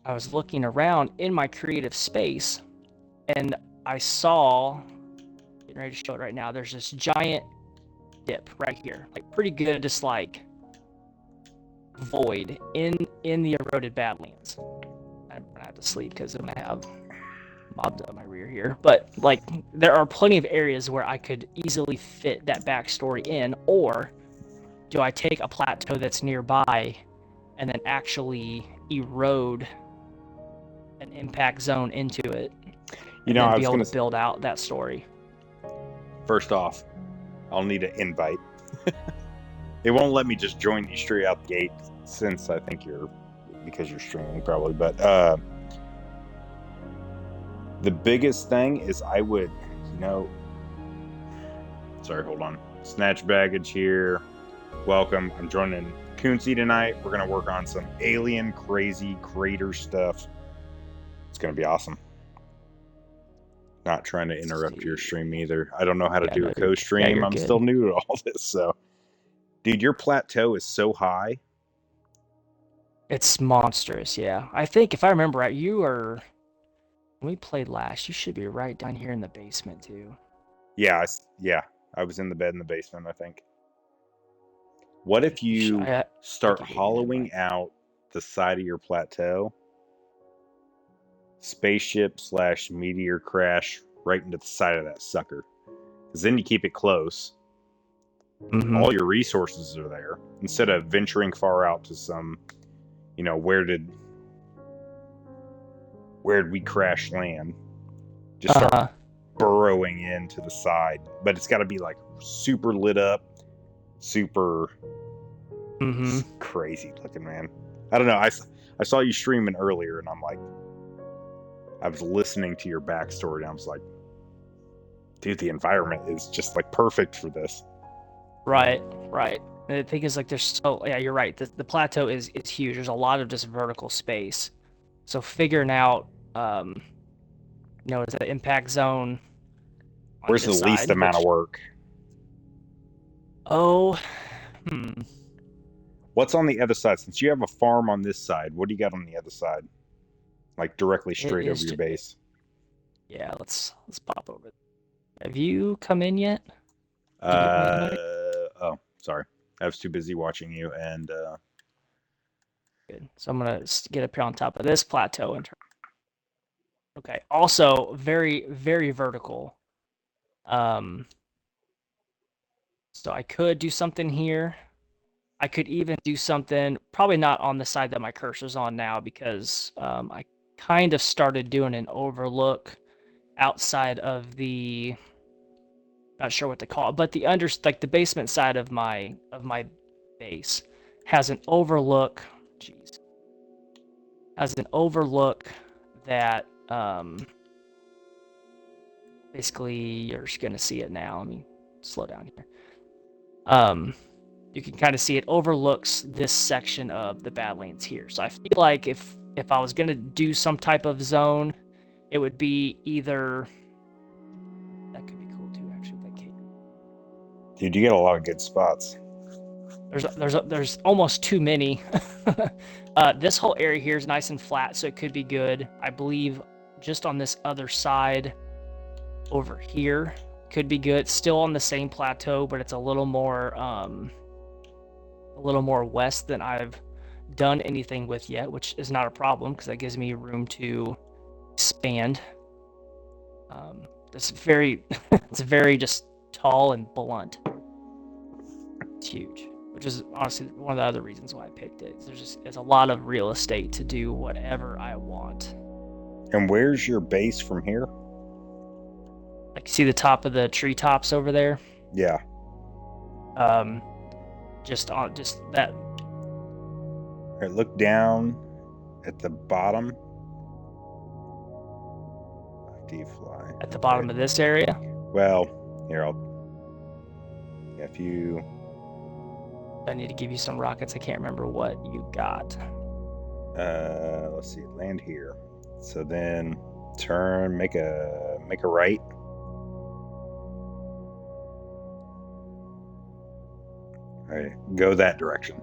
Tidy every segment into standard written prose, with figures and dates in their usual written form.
I was looking around in my creative space, and I saw, getting ready to show it right now, there's this giant dip right here, like pretty good, just like void in the eroded Badlands. I'm gonna have to sleep because I'm gonna have mobs up my rear here. But like, there are plenty of areas where I could easily fit that backstory in, or do I take a plateau that's nearby and then actually erode an impact zone into it, You and know, then I be was able gonna to build out that story? first off, I'll need an invite. It won't let me just join you straight out the gate, since I think because you're streaming probably. But the biggest thing is I would, sorry, hold on. Snatch baggage here. Welcome. I'm joining Koontzy tonight. We're gonna work on some alien crazy crater stuff. It's gonna be awesome. Not trying to interrupt your stream either. I don't know how to do a co-stream. I'm still new to all this, so. Dude, your plateau is so high. It's monstrous, yeah. I think, if I remember right, when we played last, you should be right down here in the basement, too. Yeah, I was in the bed in the basement, I think. What if you start hollowing out the side of your plateau? Spaceship/meteor crash right into the side of that sucker. Because then you keep it close. Mm-hmm. All your resources are there. Instead of venturing far out to some, where did we crash land? Just start burrowing into the side. But it's got to be like super lit up, super crazy looking, man. I don't know. I saw you streaming earlier, and I'm like, I was listening to your backstory, and I was like, dude, the environment is just like perfect for this. Right. The thing is, like, you're right. The plateau is huge. There's a lot of just vertical space. So figuring out, is the impact zone. Where's the least amount of work? What's on the other side? Since you have a farm on this side, what do you got on the other side? Like directly straight over your base. Yeah, let's pop over. Have you come in yet? Oh, sorry. I was too busy watching you, and good. So I'm gonna get up here on top of this plateau and turn. Okay. Also, very, very vertical. So I could do something here. I could even do something, probably not on the side that my cursor's on now, because I kind of started doing an overlook outside of the, not sure what to call it, but the basement side of my base has an overlook. Has an overlook that basically you're just gonna see it now. Let me slow down here. You can kind of see it overlooks this section of the Badlands here. So I feel like if I was gonna do some type of zone, it would be either. That could be cool too, actually. That cave. Dude, you get a lot of good spots. There's almost too many. This whole area here is nice and flat, so it could be good. I believe just on this other side over here could be good. Still on the same plateau, but it's a little more west than I've done anything with yet, which is not a problem because that gives me room to expand. It's very just tall and blunt. It's huge, which is honestly one of the other reasons why I picked it. There's a lot of real estate to do whatever I want. And where's your base from here? Like, see the top of the treetops over there? Yeah. Just that. All right, look down at the bottom. D-fly. At the bottom of this area? Well, here, if you... I need to give you some rockets. I can't remember what you got. Let's see, land here. So then turn, make a right. All right, go that direction.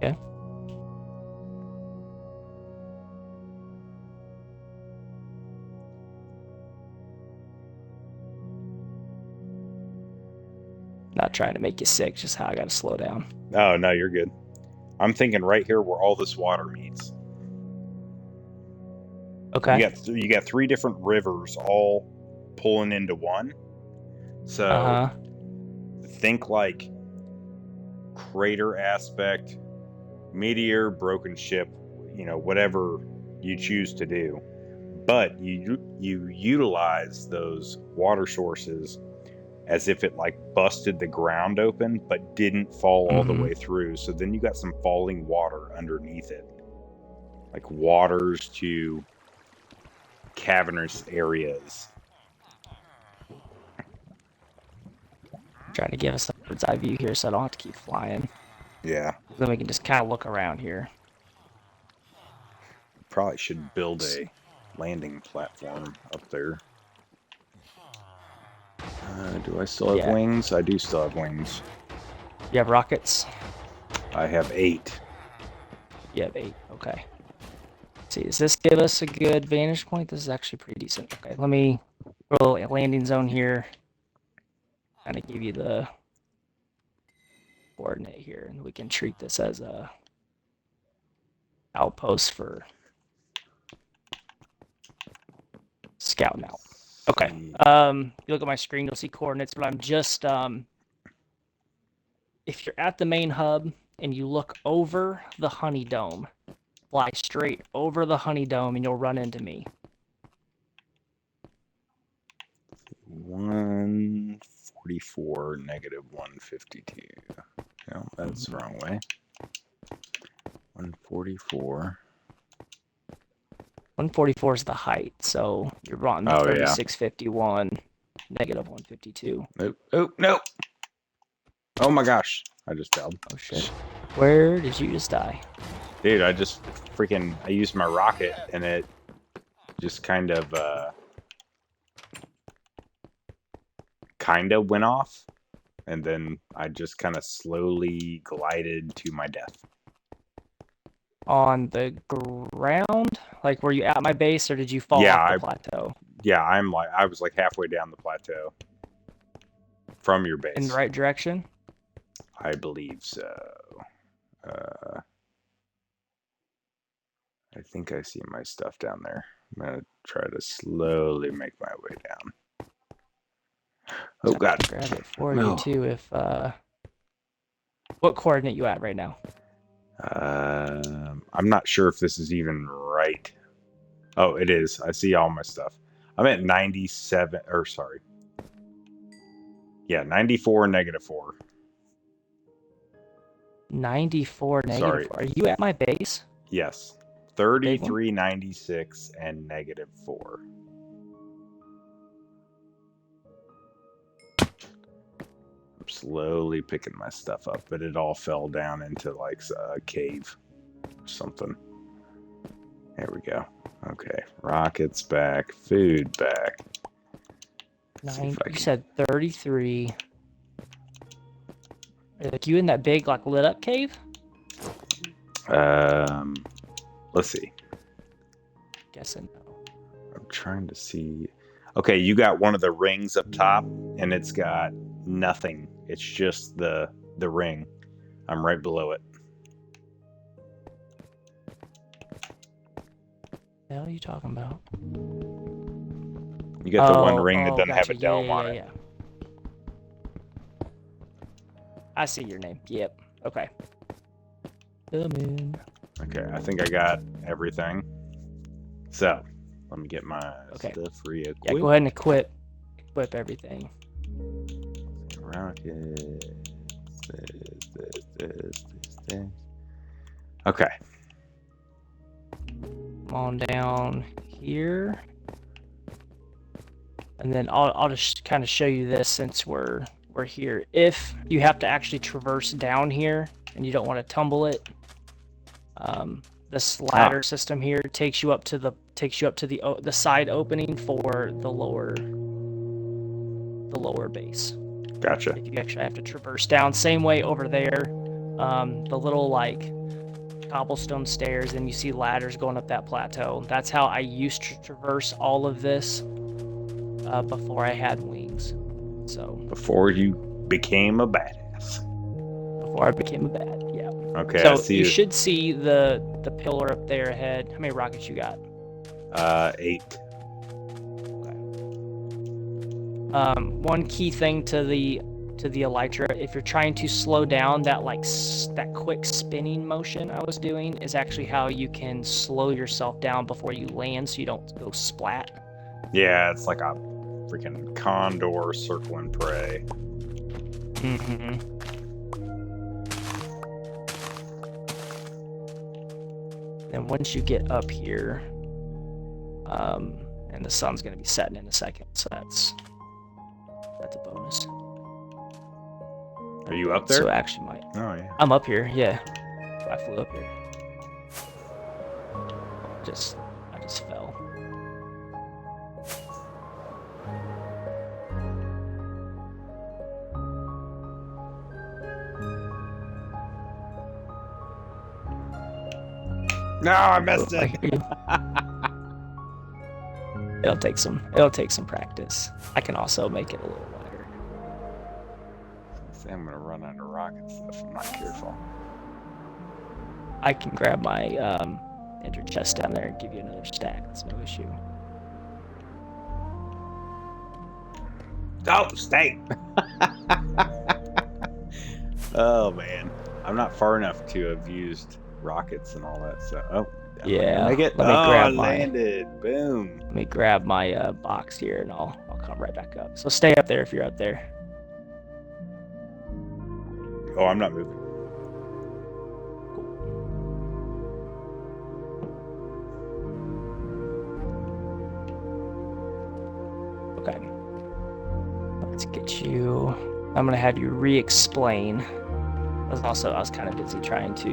Okay. Not trying to make you sick, just how I gotta slow down. Oh, no, you're good. I'm thinking right here where all this water meets. Okay. You got three different rivers all pulling into one. So Uh-huh. think like crater aspect, meteor, broken ship, whatever you choose to do. But you utilize those water sources as if it like busted the ground open but didn't fall all the way through. So then you got some falling water underneath it. Like waters to cavernous areas. Trying to give us a bird's eye view here so I don't have to keep flying. Yeah. Then we can just kind of look around here. Probably should build a landing platform up there. Do I still have wings? I do still have wings. You have rockets? I have 8. You have 8. Okay. Let's see, does this give us a good vantage point? This is actually pretty decent. Okay, let me roll a landing zone here. Kind of give you the coordinate here, and we can treat this as a outpost for scouting out. Okay. You look at my screen, you'll see coordinates, but I'm just if you're at the main hub and you look over the honey dome, fly straight over the honey dome and you'll run into me. 144 negative 152. No, that's the wrong way. 144. 144 is the height, so you're on 3651, negative 152. Nope. Oh, nope. Oh my gosh. I just died. Oh shit. Where did you just die? Dude, I used my rocket and it just kind of went off. And then I just kind of slowly glided to my death. On the ground? Like, were you at my base, or did you fall off the plateau? Yeah, I was like halfway down the plateau from your base. In the right direction? I believe so. I think I see my stuff down there. I'm gonna try to slowly make my way down. Oh god! Grab it for you too. If what coordinate you at right now? I'm not sure if this is even right. Oh, it is. I see all my stuff. I'm at 97. Or sorry. Yeah, 94 negative 4. 94 negative 4. Are you at my base? Yes. 33, 96, and negative 4. I'm slowly picking my stuff up, but it all fell down into like a cave or something. There we go. Okay. Rockets back. Food back. You said 33. Like you in that big, like, lit up cave? Let's see. Guessing no. I'm trying to see. Okay, you got one of the rings up top, and it's got nothing. It's just the ring. I'm right below it. What the hell are you talking about? You got the one ring that doesn't have a dome on it. Yeah. I see your name. Yep. Okay. Come in. Okay, I think I got everything. So, let me get my stuff re-equipped. Yeah, go ahead and equip everything. Rocket. This. Okay. Come on down here. And then I'll just kind of show you this since we're here. If you have to actually traverse down here and you don't want to tumble it, this ladder system here takes you up to the side opening for the lower base. Gotcha. If you actually have to traverse down, same way over there. the little like cobblestone stairs, and you see ladders going up that plateau. That's how I used to traverse all of this before I had wings. So Before you became a badass. before I became a bad, yeah. Okay, I So see you it. should see the pillar up there ahead. How many rockets you got? 8. Okay. One key thing to the elytra, if you're trying to slow down that that quick spinning motion I was doing, is actually how you can slow yourself down before you land, so you don't go splat. Yeah, it's like a freaking condor circling prey. Mm-hmm. Then once you get up here, and the sun's gonna be setting in a second, so that's a bonus. Are you up there? So actually, Oh yeah. I'm up here. Yeah, I flew up here. I just fell. No, I missed it. It'll take some practice. I can also make it a little wider. I'm gonna run under rockets if I'm not careful. I can grab my enter chest down there and give you another stack. That's no issue. Oh, stay. Oh man, I'm not far enough to have used rockets and all that. So, Yeah. make it. Let me I grab landed. Boom. Let me grab my box here, and I'll come right back up. So stay up there if you're up there. Oh, I'm not moving. Okay. Let's get you. I'm gonna have you re-explain. I was kind of busy trying to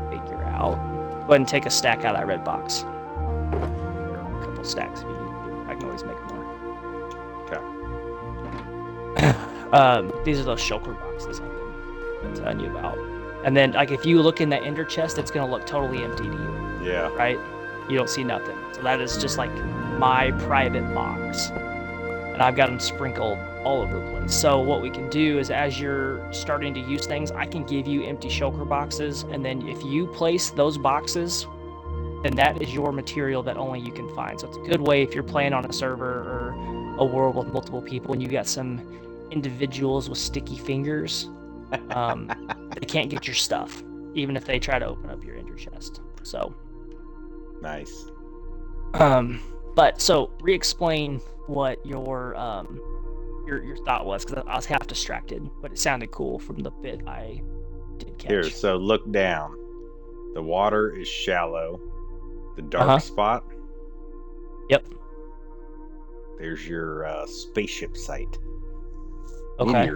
figure out. Go ahead and take a stack out of that red box. A couple stacks if you need. I can always make more. Okay. These are those shulker boxes I've been telling you about. And then, like, if you look in that ender chest, it's gonna look totally empty to you. Yeah. Right? You don't see nothing. So that is just like my private box. And I've got them sprinkled all over the place. So what we can do is, as you're starting to use things, I can give you empty shulker boxes, and then if you place those boxes, then that is your material that only you can find. So it's a good way if you're playing on a server or a world with multiple people and you got some individuals with sticky fingers. They can't get your stuff, even if they try to open up your ender chest. So nice. But so re-explain what your thought was, because I was half distracted, but it sounded cool from the bit I did catch. Here, so look down. The water is shallow. The dark spot. Yep. There's your spaceship site. Okay.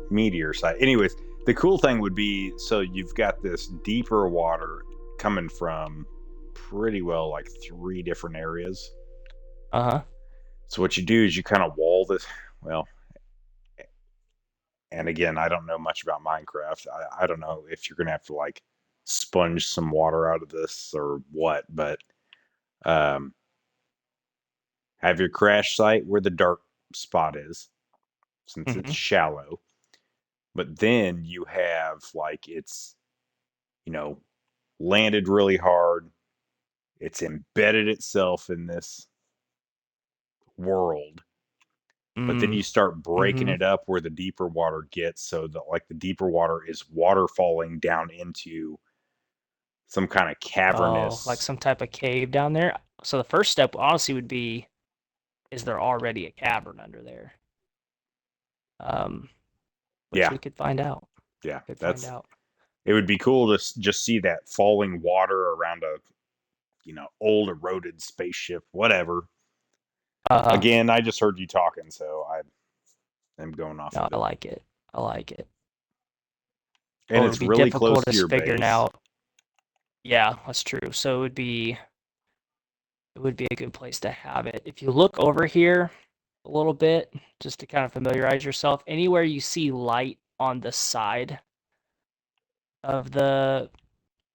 Meteor site. Anyways, the cool thing would be, so you've got this deeper water coming from pretty well like 3 different areas. So what you do is you kind of wall this. Well, and again, I don't know much about Minecraft. I don't know if you're gonna have to like sponge some water out of this or what, but have your crash site where the dark spot is, since it's shallow. But then you have like it's, landed really hard. It's embedded itself in this world. But then you start breaking it up where the deeper water gets, so that like the deeper water is water falling down into some kind of cavernous, like some type of cave down there. So the first step honestly would be, is there already a cavern under there? Which we could find out. Yeah, it would be cool to just see that falling water around a, old eroded spaceship, whatever. Again, I just heard you talking, so I'm going off of it. I like it. And it's really close to your base. Out. Yeah, that's true. So it would be a good place to have it. If you look over here a little bit, just to kind of familiarize yourself, anywhere you see light on the side of the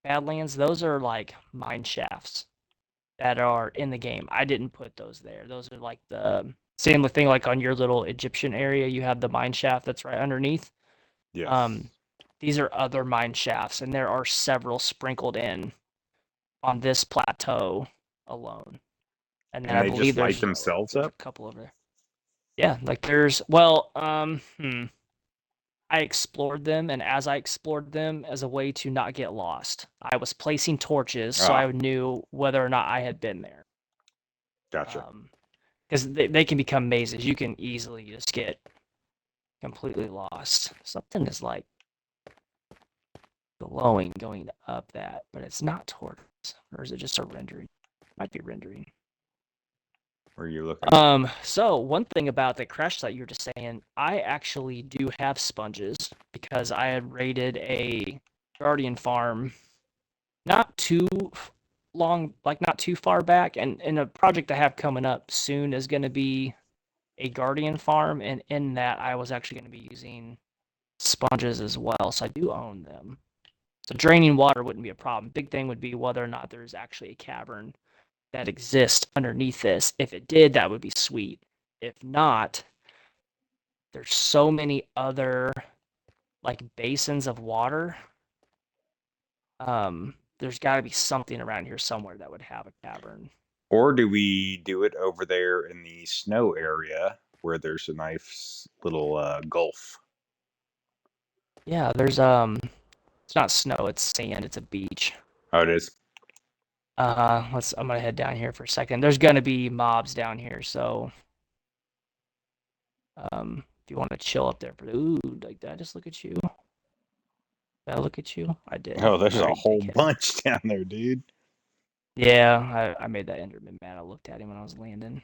Badlands, those are like mine shafts that are in the game. I didn't put those there. Those are like the same thing like on your little Egyptian area, you have the mine shaft that's right underneath. Yes. Um, these are other mine shafts, and there are several sprinkled in on this plateau alone. And then And I they believe just light there's themselves there's a up? couple over there. Yeah, like there's well, I explored them, and as I explored them as a way to not get lost, I was placing torches so Ah, I knew whether or not I had been there. gotcha. Because they can become mazes. You can easily just get completely lost. Something is like glowing going up that, but it's not torches. Or is it just a rendering? Might be rendering. Where are you looking? So one thing about the crash site you were just saying, I actually do have sponges because I had raided a guardian farm not too long, like not too far back, and a project I have coming up soon is going to be a guardian farm, and in that I was actually going to be using sponges as well, so I do own them. So draining water wouldn't be a problem. Big thing would be whether or not there's actually a cavern that exists underneath this. If it did, that would be sweet. If not, there's so many other like basins of water. There's got to be something around here somewhere that would have a cavern. Or do we do it over there in the snow area where there's a nice little gulf? Yeah, there's it's not snow, it's sand, it's a beach. Oh, it is. I'm gonna head down here for a second. There's gonna be mobs down here, so if you want to chill up there for ooh, like that, just look at you. Did I look at you? I did. Oh, there's All a right, whole take him. bunch down there, dude. Yeah, I made that Enderman mad. I looked at him when I was landing.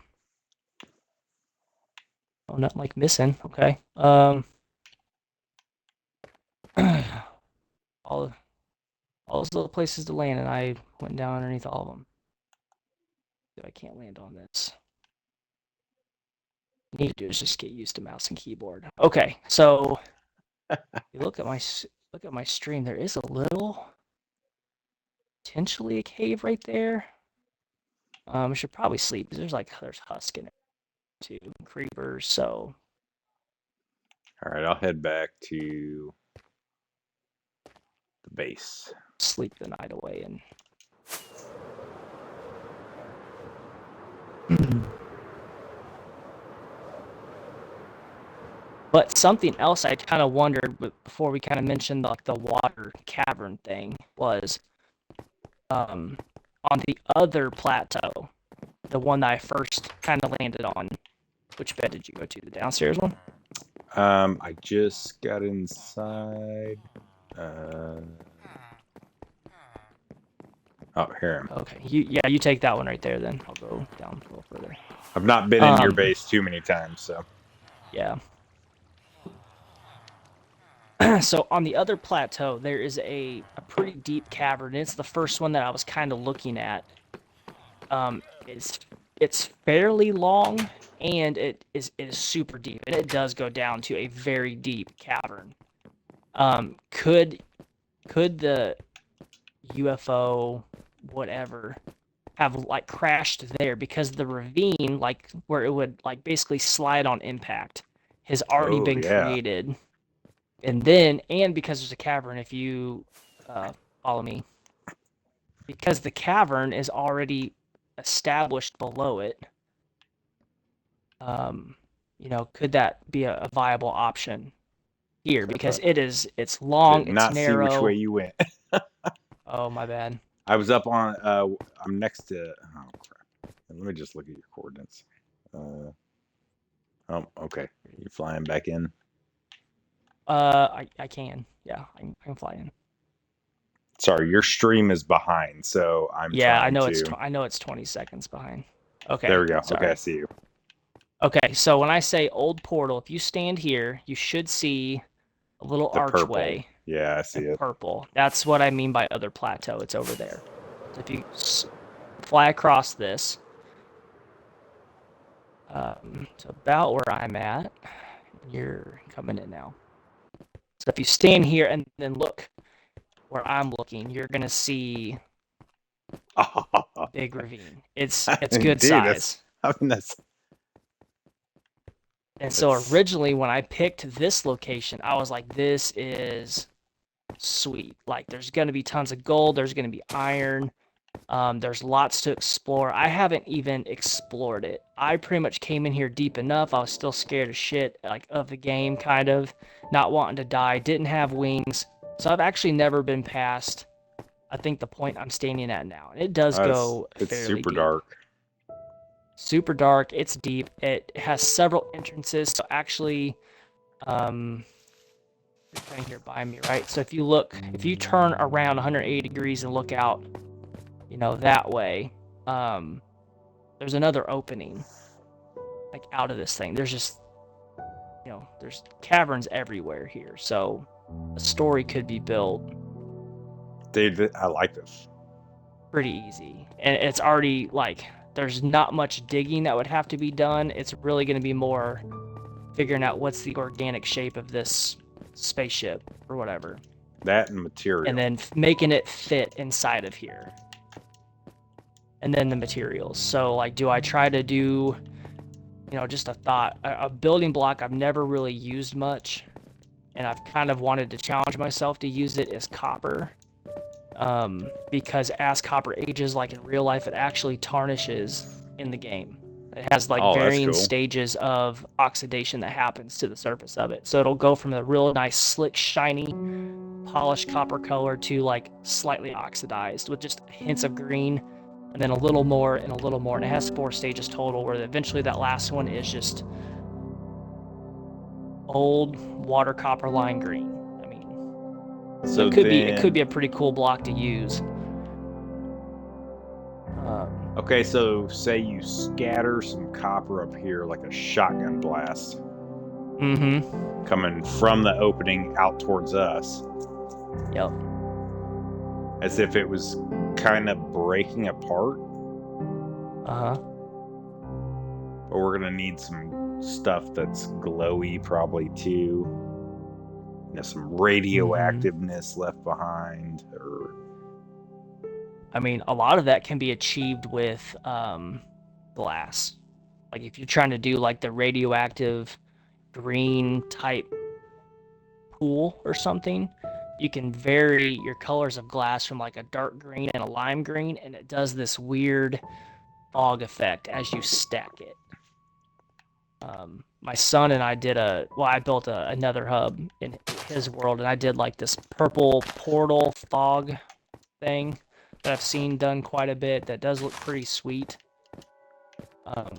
Oh, not like missing. Okay. all all those little places to land, and I went down underneath all of them. I can't land on this. What I need to do is just get used to mouse and keyboard. Okay, so you look at my stream. There is a little potentially a cave right there. I should probably sleep because there's husk in it too, creepers. So All right, I'll head back to the base. sleep the night away and. But something else I kind of wondered before we kind of mentioned like the water cavern thing was on the other plateau, the one that I first kind of landed on. Which bed did you go to? The downstairs one? I just got inside. Uh, oh, here. Okay, you take that one right there. Then I'll go down a little further. I've not been in your base too many times, so. Yeah. So on the other plateau, there is a pretty deep cavern. It's the first one that I was kind of looking at. Um, it's it's fairly long and it is super deep, and it does go down to a very deep cavern. Could the UFO whatever have like crashed there because the ravine, like where it would like basically slide on impact, has already Oh, been yeah. created, and because there's a cavern, if you follow me, because the cavern is already established below it, um, could that be a viable option here? Because it's long, Did it's not see which way narrow. you went. Oh, my bad. I was up on, I'm next to, oh, crap. Let me just look at your coordinates. Oh, okay. You flying back in? I can. Yeah, I can fly in. Sorry, your stream is behind, so I'm Yeah, trying to. I know it's 20 seconds behind. There Okay, we go. Okay, I sorry. see you. Okay, so when I say old portal, if you stand here, you should see a little The purple. archway Yeah, I see and it. purple. That's what I mean by other plateau. It's over there. So if you fly across this, to about where I'm at, you're coming in now. So if you stand here and then look, where I'm looking, you're gonna see big ravine. It's good Dude, that's size. I mean And so that's originally when I picked this location, I was like, this is sweet. Like there's gonna be tons of gold, there's gonna be iron, there's lots to explore. I haven't even explored it. I pretty much came in here deep enough. I was still scared as shit, like of the game, kind of, not wanting to die. Didn't have wings, so I've actually never been past. I think the point I'm standing at now, and it does go it's fairly super deep. dark. Super dark. It's deep. It has several entrances. So actually, um, you're kind of here by me, right? So if you turn around 180 degrees and look out, that way, um, there's another opening, like out of this thing. There's just, there's caverns everywhere here. So a story could be built Dude, I like this. pretty easy. And it's already like, there's not much digging that would have to be done. It's really going to be more figuring out what's the organic shape of this spaceship or whatever, That and and material. then making it fit inside of here. And then the materials. So, like, do I try to do, just a thought, a building block I've never really used much, and I've kind of wanted to challenge myself to use it is copper. Because as copper ages, like in real life, it actually tarnishes in the game. It has like Oh, that's varying cool. stages of oxidation that happens to the surface of it. So it'll go from a real nice, slick, shiny, polished copper color to like slightly oxidized with just hints of green, and then a little more and a little more. And it has 4 stages total, where eventually that last one is just old water copper lime green. I mean, so So it could be then, a pretty cool block to use. okay, so say you scatter some copper up here like a shotgun blast Mm-hmm. coming from the opening out towards us, Yep. as if it was kind of breaking apart. Uh-huh. But we're gonna need some stuff that's glowy, probably too. Some Mm-hmm. radioactiveness left behind, or I mean, a lot of that can be achieved with glass. Like if you're trying to do like the radioactive green type pool or something, you can vary your colors of glass from like a dark green and a lime green, and it does this weird fog effect as you stack it. My son and I I built another hub in his world, and I did like this purple portal fog thing that I've seen done quite a bit. That does look pretty sweet. Um,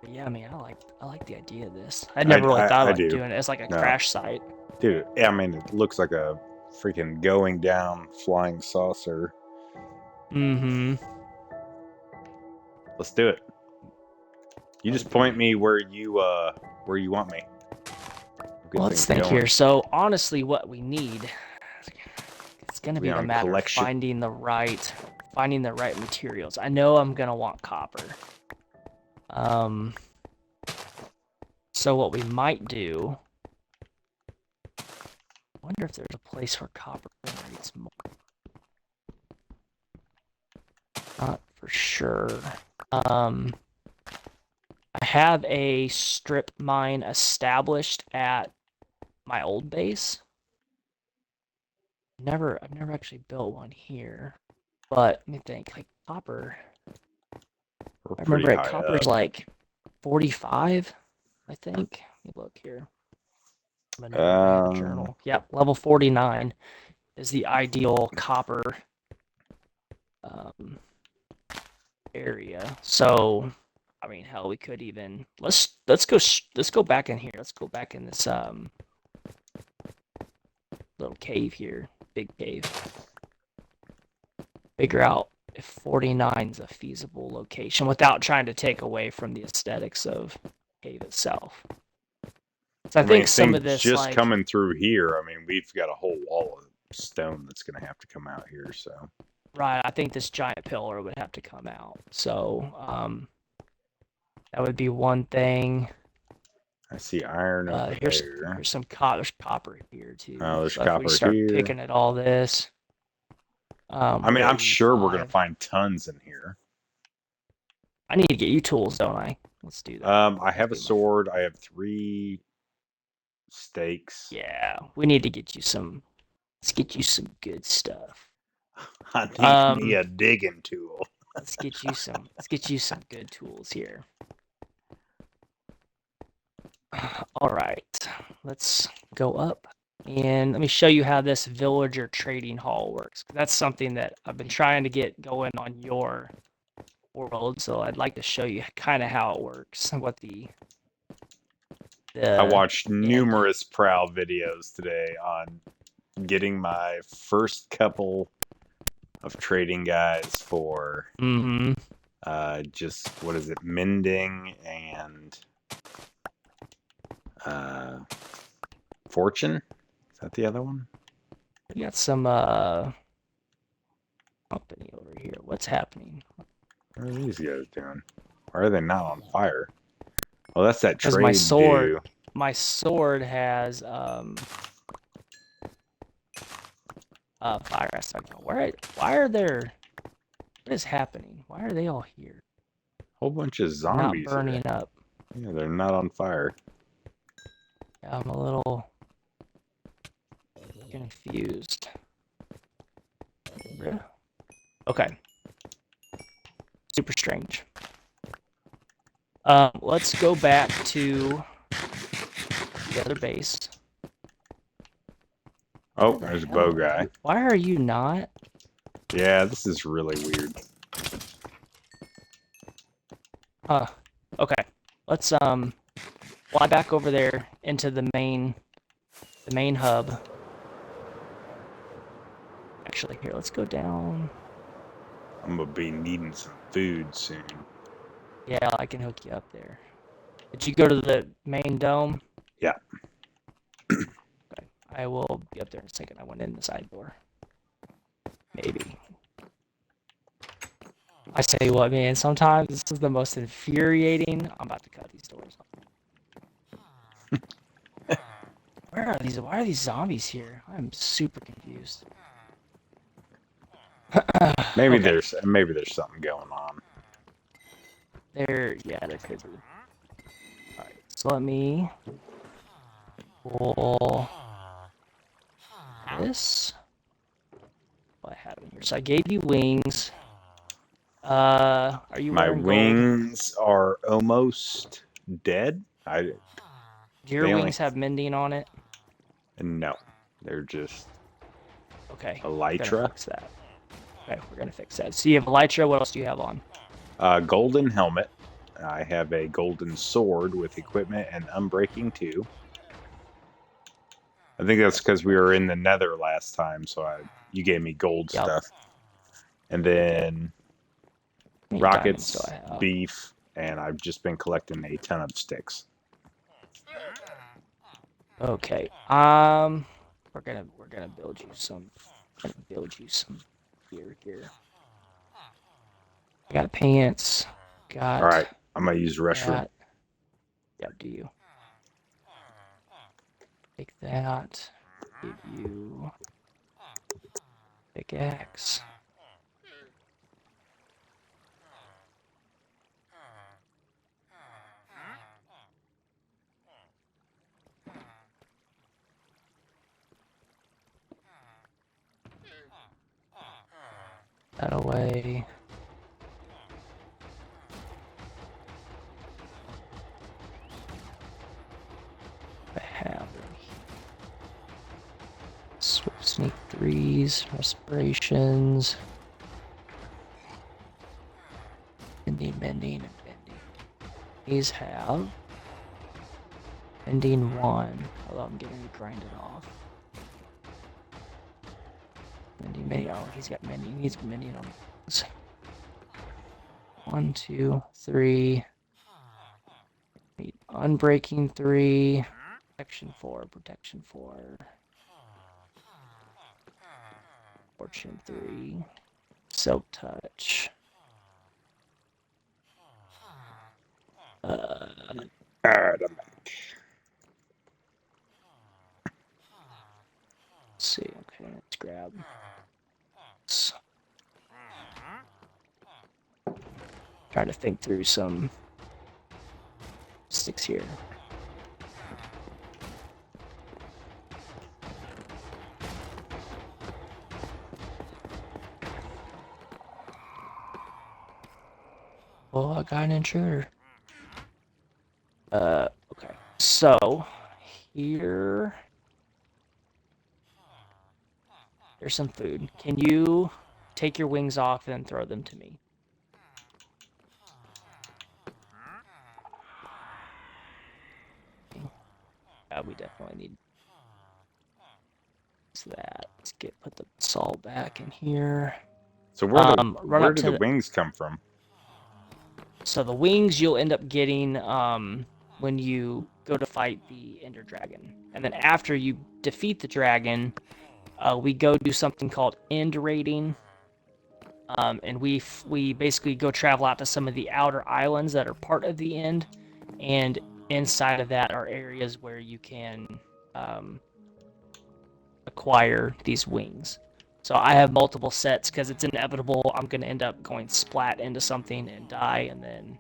but yeah, I mean, I like the idea of this. I'd never really thought I about do. doing it as like a No, crash site. dude. I mean, it looks like a freaking going down flying saucer. Mm-hmm. Let's do it. You That just would point be. me where you want me. Get Well, let's things think going. here. So honestly, what we need, it's gonna be the Leon matter of collection. finding the right materials. I know I'm gonna want copper. Um, so what we might do, I wonder if there's a place where copper generates more. Not for sure. Um, I have a strip mine established at my old base. I've never actually built one here. But let me think, like copper. We're I pretty remember at high copper's up. like 45, I think. Let me look here. I'm gonna never read the Um, journal. Yep, level 49 is the ideal copper um, area. So, I mean, hell, we could even let's go back in here. Let's go back in this little cave here, big cave. Figure out if 49 is a feasible location without trying to take away from the aesthetics of cave itself. So I I mean, think some of things this, just like, coming through here. I mean, we've got a whole wall of stone that's gonna have to come out here. So right, I think this giant pillar would have to come out. So that would be one thing. I see iron over Here's there. some there's copper here too. Oh, there's So if we copper start here. picking at all this, I we're mean, gonna I'm need sure we're gonna 5. find tons in here. I need to get you tools, don't I? Let's do that. I That'd have a be sword. I have 3 stakes. yeah, we need to get you some. Let's get you some good stuff. I think me Um, a digging tool. let's get you some. Let's get you some good tools here. All right, let's go up and let me show you how this villager trading hall works. That's something that I've been trying to get going on your world, so I'd like to show you kind of how it works and what I the watched end. numerous Prowl videos today on getting my first couple of trading guides for Mm-hmm. just what is it, mending and fortune? Is that the other one? We got some company over here. What's happening? What are these guys doing? Why are they not on fire? Well, that's that Because my trade sword, do. has fire aspect. Why are there? What is happening? Why are they all here? Whole bunch of They're not zombies here. burning up. Yeah, they're not on fire. Yeah, I'm a little confused. Okay. Super strange. Let's go back to the other base. Oh, there's a bow guy. Why are you not? Yeah, this is really weird. Okay. Let's fly back over there into the main hub. Actually, here, let's go down. I'm gonna be needing some food soon. Yeah, I can hook you up there. Did you go to the main dome? Yeah. Okay. I will be up there in a second. I went in the side door. Maybe. I say what, man, sometimes this is the most infuriating. I'm about to cut these doors off. Where are these? Why are these zombies here? I'm super confused. Maybe Okay. there's something going on. There could be. Alright, so let me pull this. What I have in here. So I gave you wings. Are you My wearing gold? wings are almost dead. Do your They only wings have mending on it? no, they're just Okay, we're gonna elytra. fix that. Okay, we're gonna fix that. So you have elytra. What else do you have on? Golden helmet. I have a golden sword with equipment and unbreaking 2. I think that's because we were in the Nether last time, so you gave me gold Yep. stuff. And then How many diamonds rockets, do I have? beef, and I've just been collecting a ton of sticks. Okay. We're gonna build you some. Gear here. I got pants. All Got right, I'm gonna use the restroom. that. Yep. Do you take that? Give you pickaxe. That away. I have swift sneak 3s, respirations, mending, and bending. These have mending 1, although I'm getting to grind it off. Mending. Oh, he's got mending. He's mending on those. 1, 2, 3. Unbreaking 3. Protection 4. Fortune 3. Silk touch. All right, I'm back. Let's see. Okay, let's grab. Trying to think through some sticks here. Oh, I got an intruder. Okay. So, here... There's some food. Can you take your wings off and throw them to me? We definitely need that. Let's put the salt back in here. So where do the wings come from? So the wings you'll end up getting when you go to fight the Ender Dragon. And then after you defeat the dragon, we go do something called end raiding. And we basically go travel out to some of the outer islands that are part of the end. And inside of that are areas where you can acquire these wings. So I have multiple sets because it's inevitable I'm going to end up going splat into something and die, and then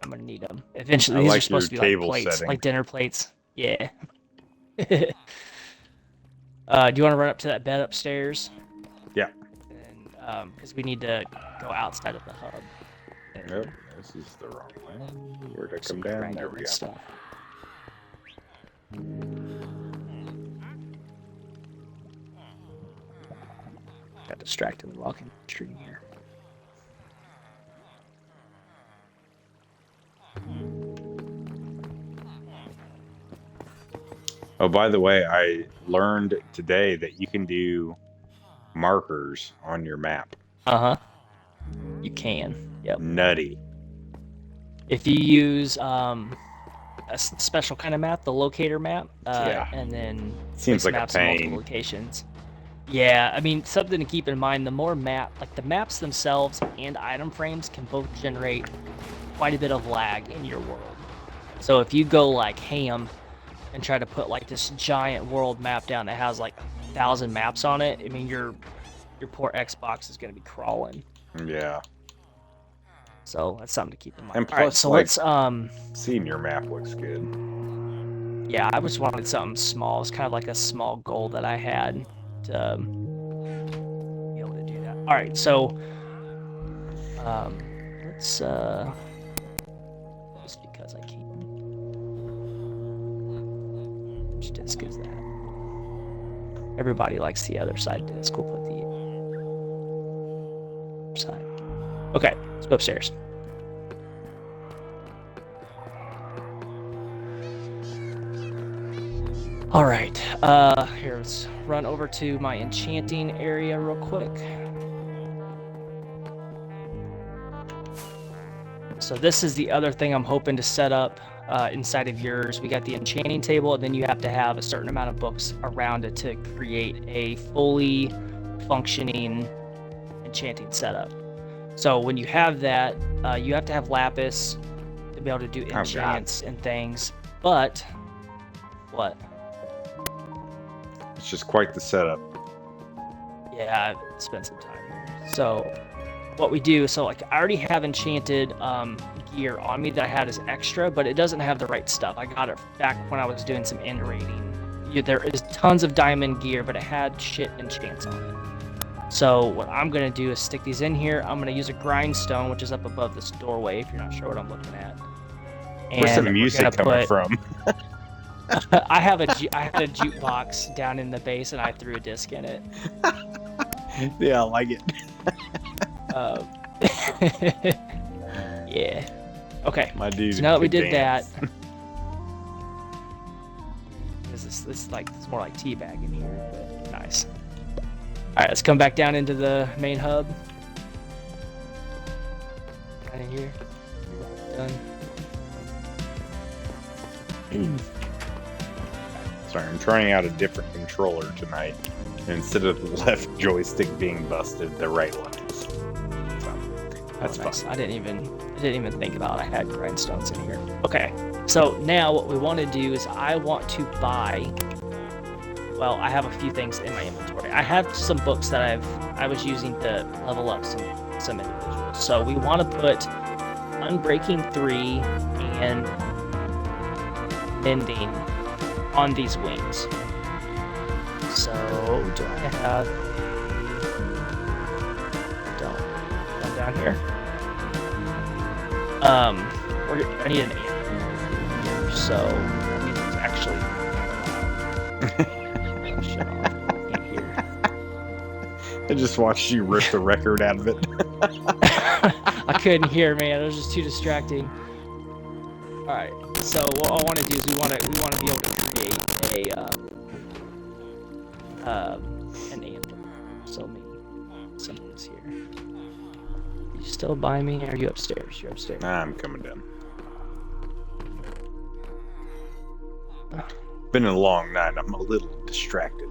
I'm going to need them. Eventually, these are supposed to be like plates, setting. like dinner plates. Yeah. Do you want to run up to that bed upstairs? Yeah. And because we need to go outside of the hub. Nope, this is the wrong way. Where'd I come down? There we go. Stuff. Got distracted walking the stream here. Oh, by the way, I learned today that you can do markers on your map. You can. Yep. Nutty. If you use a special kind of map, the locator map, yeah. And then seems like maps a pain. in multiple locations. Yeah, I mean, something to keep in mind, the more the maps themselves and item frames can both generate quite a bit of lag in your world. So if you go like ham and try to put like this giant world map down that has like 1,000 maps on it, I mean, your poor Xbox is going to be crawling. Yeah. So that's something to keep in mind. And plus, all right, so like, let's seeing your map looks good. Yeah, I just wanted something small. It's kind of like a small goal that I had to be able to do that. All right, so let's just because I can. Which disc is that? Everybody likes the other side disc. We'll put the side. Okay, let's go upstairs. All right, here, let's run over to my enchanting area real quick. So this is the other thing I'm hoping to set up inside of yours. We got the enchanting table, and then you have to have a certain amount of books around it to create a fully functioning enchanting setup. So when you have that, you have to have lapis to be able to do enchants and things. But what? It's just quite the setup. Yeah, I've spent some time here. So what we do, so like I already have enchanted gear on me that I had as extra, but it doesn't have the right stuff. I got it back when I was doing some end raiding. There is tons of diamond gear, but it had shit enchants on it. So what I'm going to do is stick these in here. I'm going to use a grindstone, which is up above this doorway, if you're not sure what I'm looking at. And where's the music coming from? I had a jukebox down in the base, and I threw a disc in it. Yeah, I like it. Yeah. Okay. My dude. So now that we did that, this it's more like teabag in here, but nice. All right, let's come back down into the main hub. Right in here. Done. Sorry, I'm trying out a different controller tonight. Instead of the left joystick being busted, the right one is. So, that's nice. fun. I didn't even think about I had grindstones in here. Okay, so now what we want to do is I want to buy well, I have a few things in my inventory. I have some books that I was using to level up some individuals. So we want to put Unbreaking 3 and Mending on these wings. So do I have? Don't. One down here. I need an amp here, so I need to actually shut off. Can't hear. I just watched you rip the record out of it. I couldn't hear, man. It was just too distracting. All right. So what I want to do is we want to be able to create an anthem. So maybe something's here. Are you still by me? Or are you upstairs? You're upstairs. Nah, I'm coming down. Been a long night. I'm a little distracted.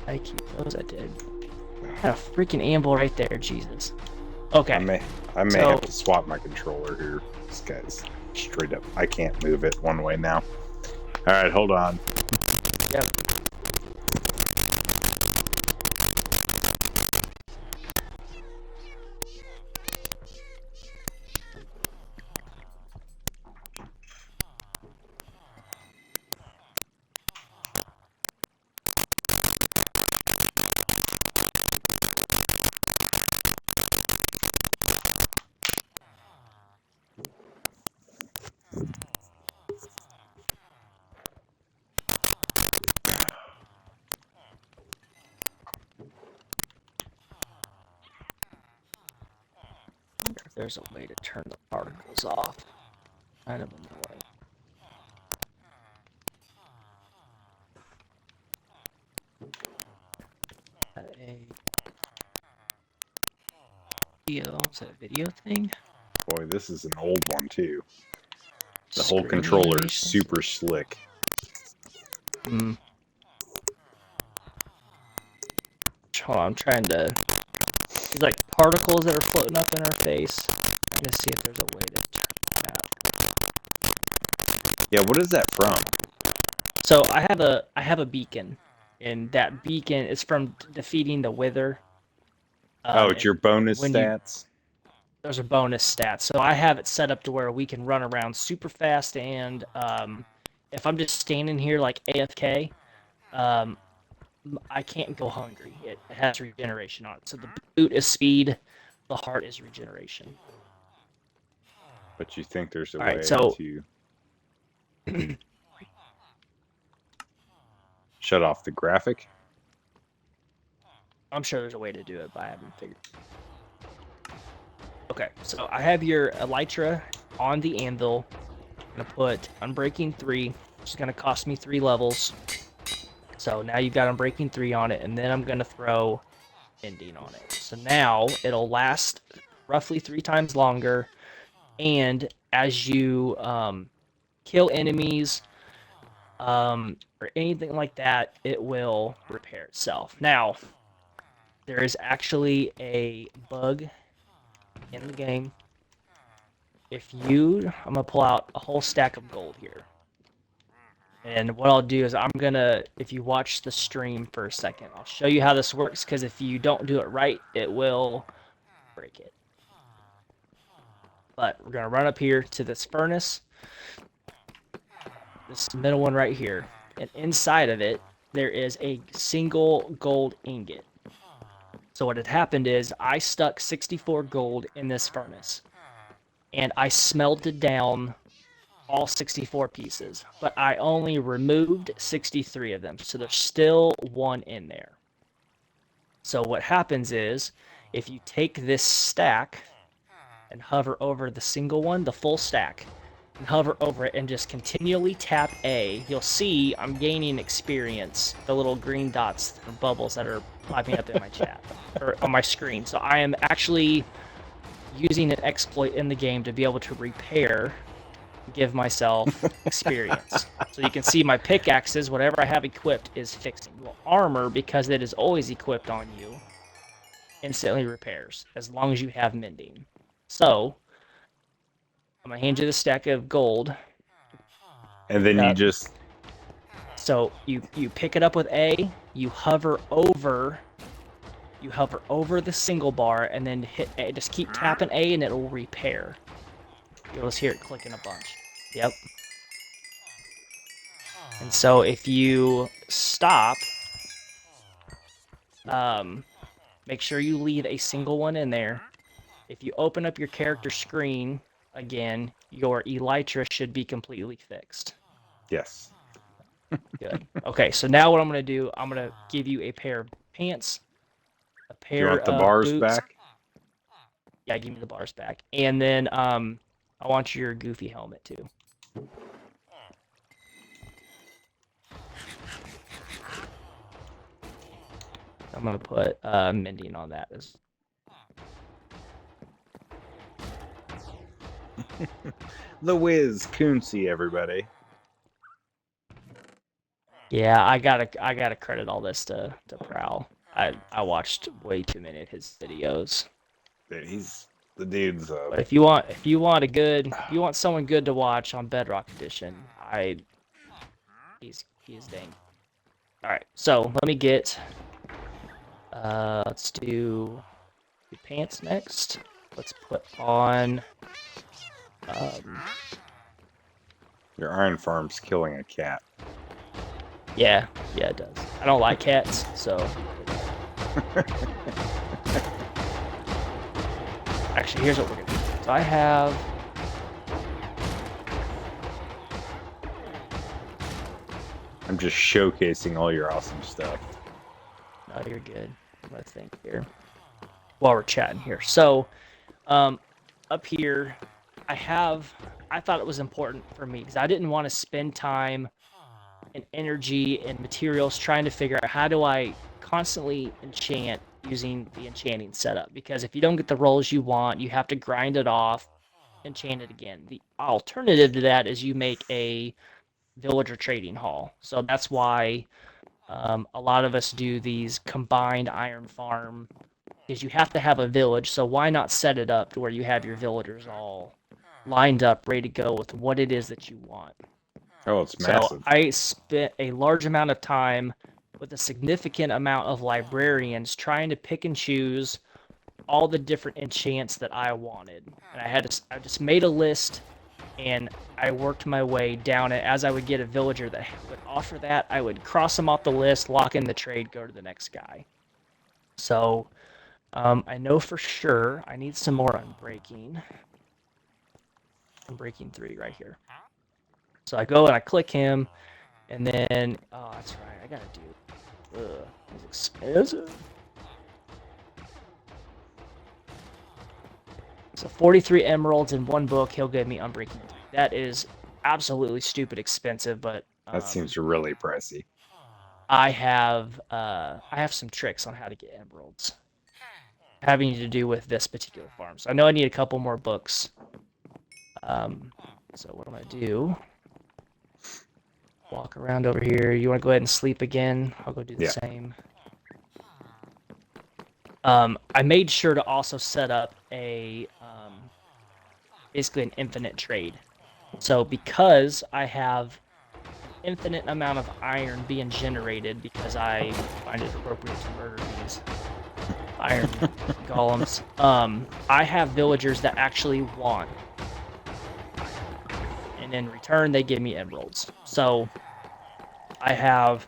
I keep those. I did. I had a freaking anvil right there. Jesus. Okay. I may have to swap my controller here. This guy's straight up. I can't move it one way now. All right, hold on. Yep. If there's a way to turn the particles off. Kind of annoying. Is that a video thing? Boy, this is an old one too. The whole controller is super slick. Hmm. Hold on, I'm trying to. There's like particles that are floating up in our face. I'm gonna see if there's a way to turn that. Yeah, what is that from? So I have a beacon, and that beacon is from defeating the Wither. Oh, it's your bonus stats? Those are bonus stats. So I have it set up to where we can run around super fast, and if I'm just standing here like AFK, I can't go hungry. It has regeneration on it. So the boot is speed, the heart is regeneration. But you think there's a way to shut off the graphic? I'm sure there's a way to do it, but I haven't figured. Okay, so I have your Elytra on the anvil. I'm gonna put Unbreaking 3, which is gonna cost me 3 levels. So now you've got Unbreaking 3 on it, and then I'm gonna throw Ending on it. So now it'll last roughly 3 times longer, and as you kill enemies or anything like that, it will repair itself. Now, there is actually a bug in the game. I'm gonna pull out a whole stack of gold here. And what I'll do is if you watch the stream for a second, I'll show you how this works, because if you don't do it right, it will break it. But we're gonna run up here to this furnace, this middle one right here, and inside of it, there is a single gold ingot. So what had happened is I stuck 64 gold in this furnace, and I smelted down all 64 pieces, but I only removed 63 of them, so there's still one in there. So what happens is, if you take this stack and hover over the single one, the full stack, and hover over it and just continually tap A, you'll see I'm gaining experience, the little green dots or bubbles that are popping up in my chat, or on my screen. So I am actually using an exploit in the game to be able to repair, give myself experience. So you can see my pickaxes, whatever I have equipped, is fixing. Well, armor, because it is always equipped on you, instantly repairs, as long as you have mending. So I'm gonna hand you the stack of gold. And then you Yep. just So you pick it up with A, you hover over the single bar, and then hit A. Just keep tapping A, and it'll repair. You'll just hear it clicking a bunch. Yep. And so if you stop, make sure you leave a single one in there. If you open up your character screen again, your elytra should be completely fixed. yes. Good. Okay, so now what I'm going to do, I'm going to give you a pair of pants, a Do you pair want the of bars boots. back? Yeah, give me the bars back. And then I want your goofy helmet too. I'm going to put mending on that. The Wiz Koontzy, everybody. Yeah, I gotta credit all this to Prowl. I watched way too many of his videos. Dude, he's the dude's But if you want someone good to watch on Bedrock Edition, he's dang. All right, so let me get let's do the pants next. Let's put on um your iron farm's killing a cat. yeah, yeah it does. I don't like cats, so actually here's what we're gonna do. So I have I'm just showcasing all your awesome stuff. no, you're good. I'm gonna think here while we're chatting here. So up here, I thought it was important for me because I didn't want to spend time and energy and materials trying to figure out how do I constantly enchant using the enchanting setup, because if you don't get the rolls you want, you have to grind it off, enchant it again. The alternative to that is you make a villager trading hall. So that's why a lot of us do these combined iron farm, is you have to have a village, so why not set it up to where you have your villagers all lined up, ready to go with what it is that you want. Oh, it's So massive. I spent a large amount of time with a significant amount of librarians trying to pick and choose all the different enchants that I wanted. And I just made a list, and I worked my way down it. As I would get a villager that would offer that, I would cross them off the list, lock in the trade, go to the next guy. So I know for sure I need some more unbreaking. Unbreaking 3 right here. So I go and I click him, and then, oh, that's right, I gotta do, it's expensive. So 43 emeralds in one book, he'll give me Unbreaking 3. That is absolutely stupid expensive, but That seems really pricey. I have some tricks on how to get emeralds, having to do with this particular farm. So I know I need a couple more books. So what I'm gonna do? Walk around over here. You want to go ahead and sleep again? I'll go do the same. I made sure to also set up a basically an infinite trade. So because I have infinite amount of iron being generated, because I find it appropriate to murder these iron golems, I have villagers that actually want, and in return they give me emeralds. So I have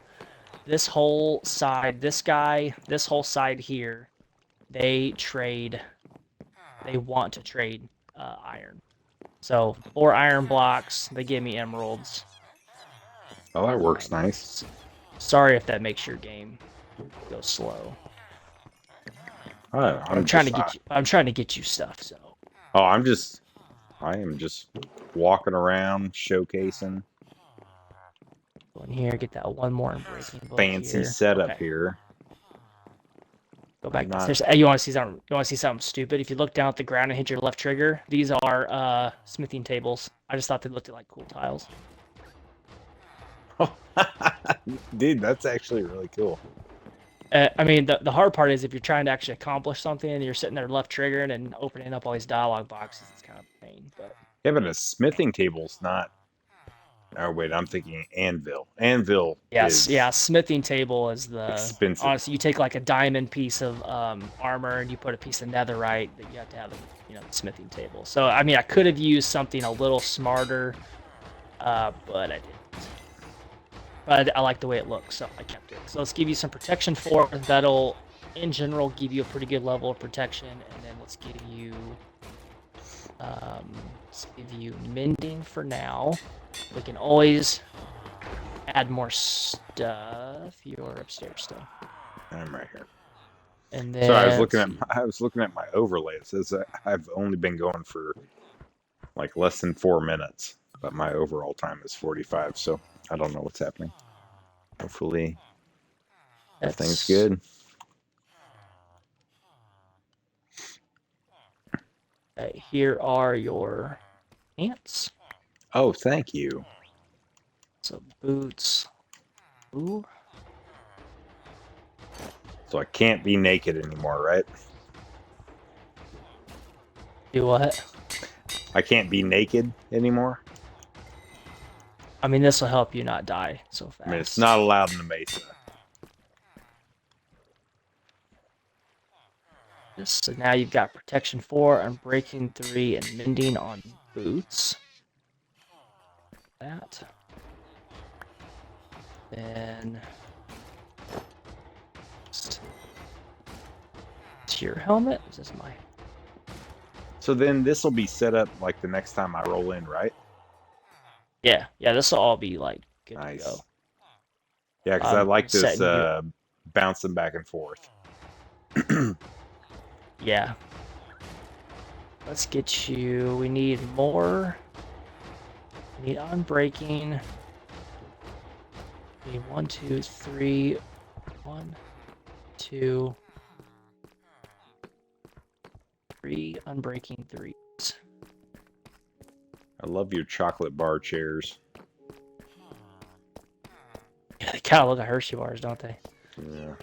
this whole side, this guy, this whole side here, they want to trade iron. So 4 iron blocks, they give me emeralds. Oh, that works nice. Sorry if that makes your game go slow. I'm trying to get you stuff. So. Oh, I am just walking around showcasing. Go in here, get that one more unbreaking book Fancy here. setup here. Go back downstairs. Hey, you want to see something? You want to see something stupid? If you look down at the ground and hit your left trigger, these are smithing tables. I just thought they looked like cool tiles. Dude, that's actually really cool. I mean, the hard part is if you're trying to actually accomplish something and you're sitting there left triggering and opening up all these dialogue boxes, it's kind of a pain. But Yeah, but a smithing table's not Oh wait, I'm thinking anvil. Anvil Yes, yeah, is smithing table is the expensive. honestly you take like a diamond piece of armor and you put a piece of netherite that you have to have a smithing table. So I mean I could have used something a little smarter, but I didn't. But I like the way it looks, so I kept it. So let's give you some protection 4. That'll in general give you a pretty good level of protection, and then let's give you mending for now. We can always add more stuff. You're upstairs still. I'm right here. And So I was then let's looking at see. my overlay. It says I've only been going for like less than 4 minutes, but my overall time is 45. So I don't know what's happening. Hopefully everything's That's good. here are your pants. Oh, thank you. So boots. Ooh. So I can't be naked anymore, right? Do what? I can't be naked anymore. I mean, this will help you not die so I mean, it's fast. not allowed in the mesa. So now you've got protection 4 and breaking 3 and mending on boots. That. Then to your helmet. Is this my? So then this will be set up like the next time I roll in, right? Yeah, this will all be like good to Nice. go. Yeah, because I like I'm this setting you. bouncing back and forth. Yeah. Let's get you. We need more. We need unbreaking. We need 1, 2, 3. 1, 2, 3. Unbreaking 3. I love your chocolate bar chairs. Yeah, they kind of look like Hershey bars, don't they? Yeah.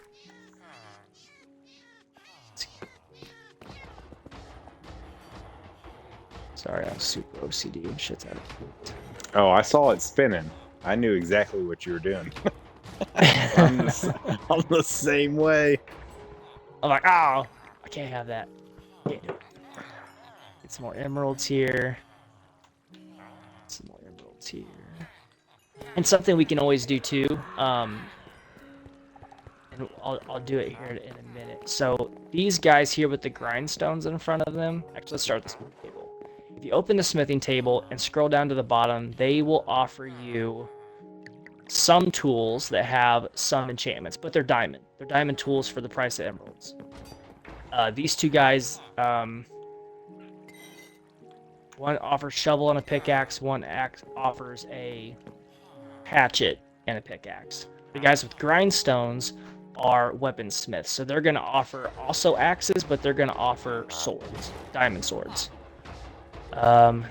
Sorry, I'm super OCD and shit's out of it. Oh, I saw it spinning. I knew exactly what you were doing. I'm the same way. I'm like, oh, I can't have that. Can't do it. Get some more emeralds here. Some more emeralds here. And something we can always do too. And I'll do it here in a minute. So these guys here with the grindstones in front of them. Actually, let's start with the smithing table. If you open the smithing table and scroll down to the bottom, they will offer you some tools that have some enchantments, but they're diamond. They're diamond tools for the price of emeralds. These two guys, one offers shovel and a pickaxe, one offers a hatchet and a pickaxe. The guys with grindstones are weaponsmiths, so they're going to offer also axes, but they're going to offer swords, diamond swords.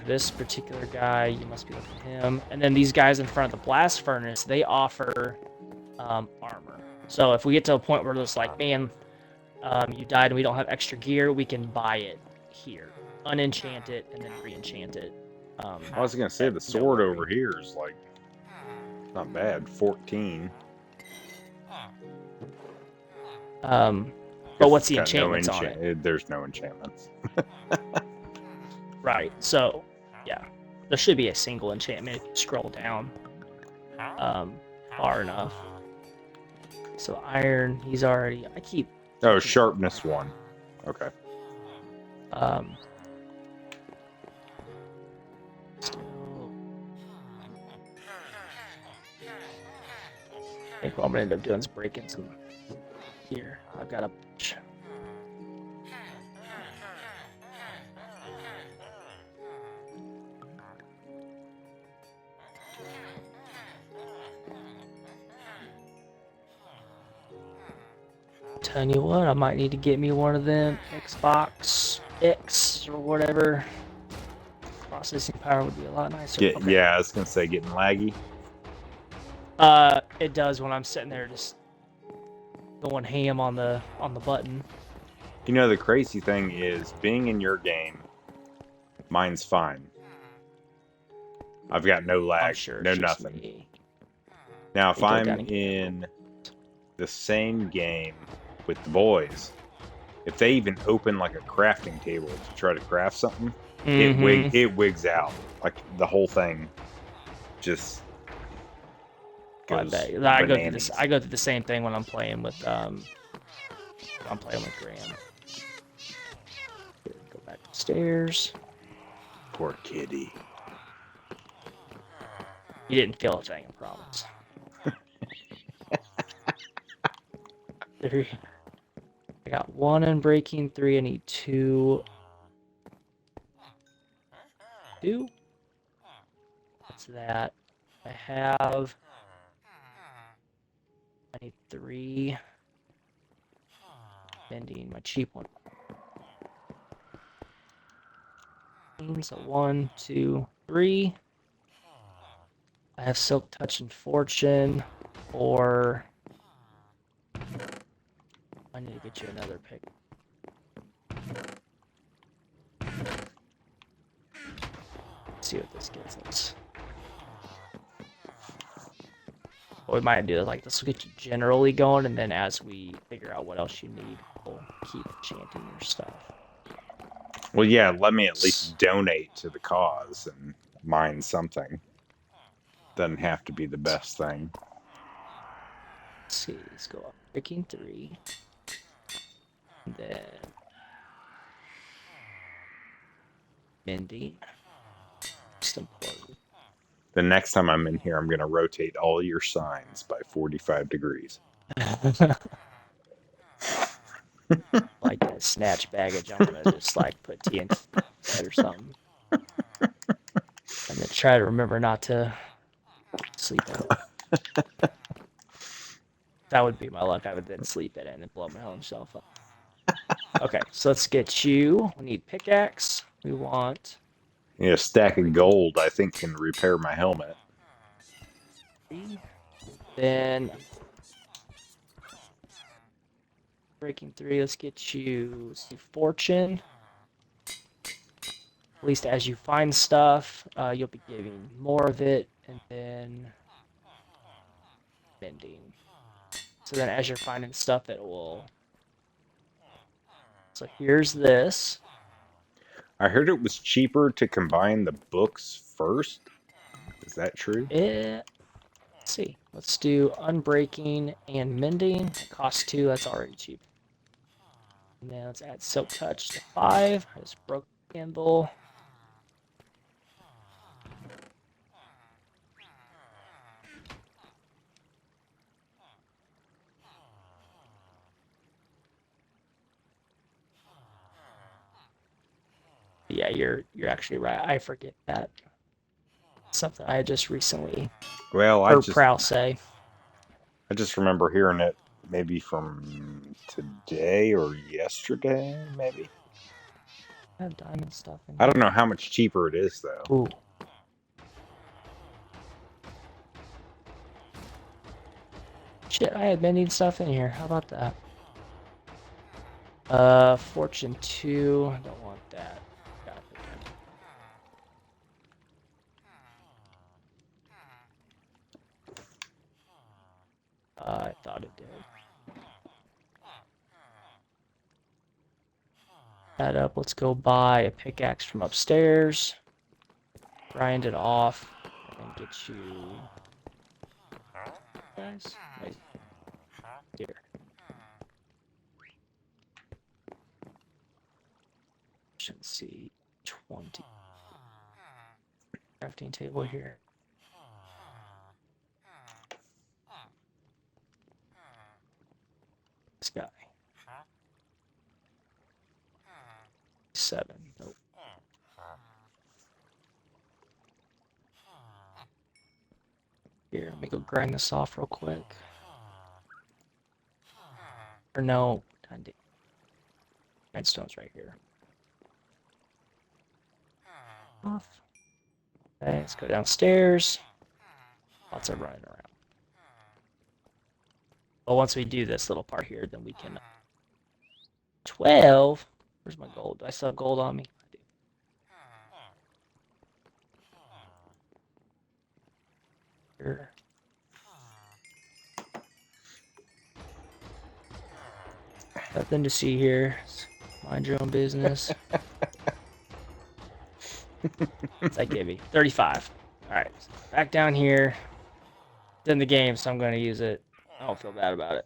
This particular guy, you must be looking at him. And then these guys in front of the blast furnace, they offer armor. So if we get to a point where it's like, man, you died and we don't have extra gear, we can buy it here, unenchant it, and then re-enchant it. I was gonna say the sword over here is like not bad, 14. But what's the enchantments on it? There's no enchantments. Right. So, yeah, there should be a single enchantment if you scroll down far enough. So iron, he's already. I keep. Oh, sharpness 1. Okay. Still. I think what I'm gonna end up doing is breaking some. Here, I've got a. Telling you what, I might need to get me one of them Xbox X or whatever. Processing power would be a lot nicer. Okay. Yeah, I was gonna say getting laggy. It does when I'm sitting there just going ham on the button. You know, the crazy thing is being in your game, mine's fine. I've got no I'm lag, sure no it's just nothing. me. Now, Let if me go I'm down and get in the same game with the boys, if they even open like a crafting table to try to craft something, it wigs out. Like the whole thing just Oh, I goes bet. I go through this. bananas. I go through the same thing when I'm playing with Graham. Here, go back upstairs. Poor kitty. You didn't feel a thing, I promise. There, I got 1 unbreaking, 3. I need 2. 2. What's that? I need 3. Bending my cheap one. So 1, 2, 3. I have Silk Touch and Fortune, or I need to get you another pick. Let's see what this gets us. What we might do is like this will get you generally going, and then as we figure out what else you need, we'll keep enchanting your stuff. Well, yeah, let me at least donate to the cause and mine something. Doesn't have to be the best thing. Let's see, let's go up. Breaking 3. And then Mending. Most important. The next time I'm in here, I'm going to rotate all your signs by 45 degrees. Like that snatch baggage, I'm gonna just like put TNT or something. And then try to remember not to sleep in it. That would be my luck. I would then sleep in it and blow my own self up. Okay, so let's get you. We need pickaxe. We want A stack of gold, I think, can repair my helmet. 3. Then breaking 3. Let's get you. Let's do fortune. At least as you find stuff, you'll be getting more of it, and then bending. So then as you're finding stuff, it will. So here's this. I heard it was cheaper to combine the books first. Is that true? Let's see. Let's do unbreaking and mending. It costs 2. That's already cheap. And then let's add silk touch to 5. I just broke the candle. Yeah, you're actually right. I forget that. Something I just recently Well, heard Prowl say. I just remember hearing it maybe from today or yesterday, maybe. I have diamond stuff in I here. don't know how much cheaper it is though. Ooh. Shit, I had mending stuff in here. How about that? Fortune 2. I don't want that. Got it. I thought it did. That up. Let's go buy a pickaxe from upstairs. Grind it off. And get you. Guys? Wait. Here. Should see 20. Crafting table here. This guy. 7. Nope. Here, let me go grind this off real quick. Or no, grindstone's right here. Off. Okay, let's go downstairs. Lots of running around. But once we do this little part here, then we can. 12. Where's my gold? Do I still have gold on me? I do. here. Nothing to see here. Mind your own business. What's that give me? 35. All right, back down here. It's in the game, so I'm going to use it. I don't feel bad about it.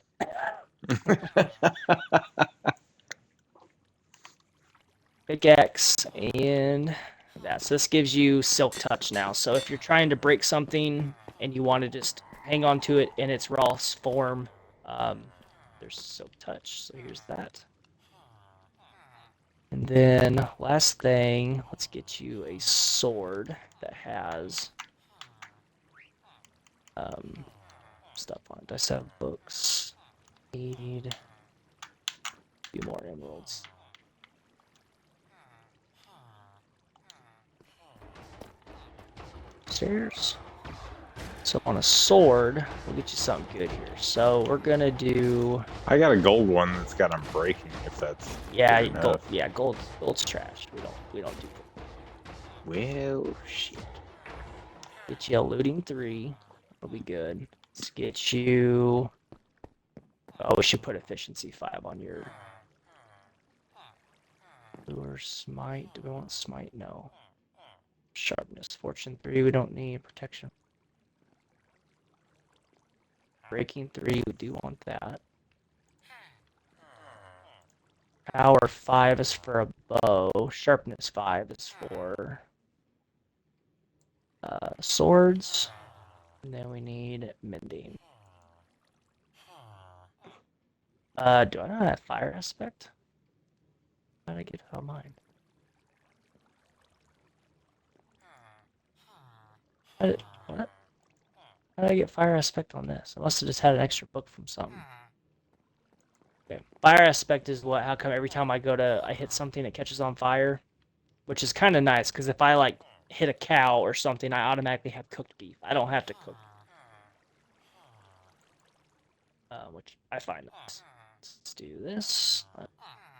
Pickaxe and that. So this gives you Silk Touch now. So if you're trying to break something and you want to just hang on to it in its raw form, there's Silk Touch. So here's that. And then last thing, let's get you a sword that has stuff on it. I still have books. Need a few more emeralds. Stairs. So on a sword, we'll get you something good here. So we're gonna do. I got a gold one that's got unbreaking. If that's Yeah, good gold. enough. Yeah, gold's trash. We don't do gold. Well, shit. Get you a looting 3. That'll be good. Let's get you. Oh, we should put efficiency 5 on your. Lure, smite. Do we want smite? No. Sharpness, fortune 3. We don't need protection. Breaking 3. We do want that. Power 5 is for a bow. Sharpness 5 is for swords. And then we need mending. Do I not have fire aspect? How did I get it on mine? What? How did I get fire aspect on this? I must have just had an extra book from something. Okay. Fire aspect is what? How come every time I hit something, it catches on fire? Which is kind of nice, because if I like hit a cow or something, I automatically have cooked beef. I don't have to cook. Which I find nice. Let's do this.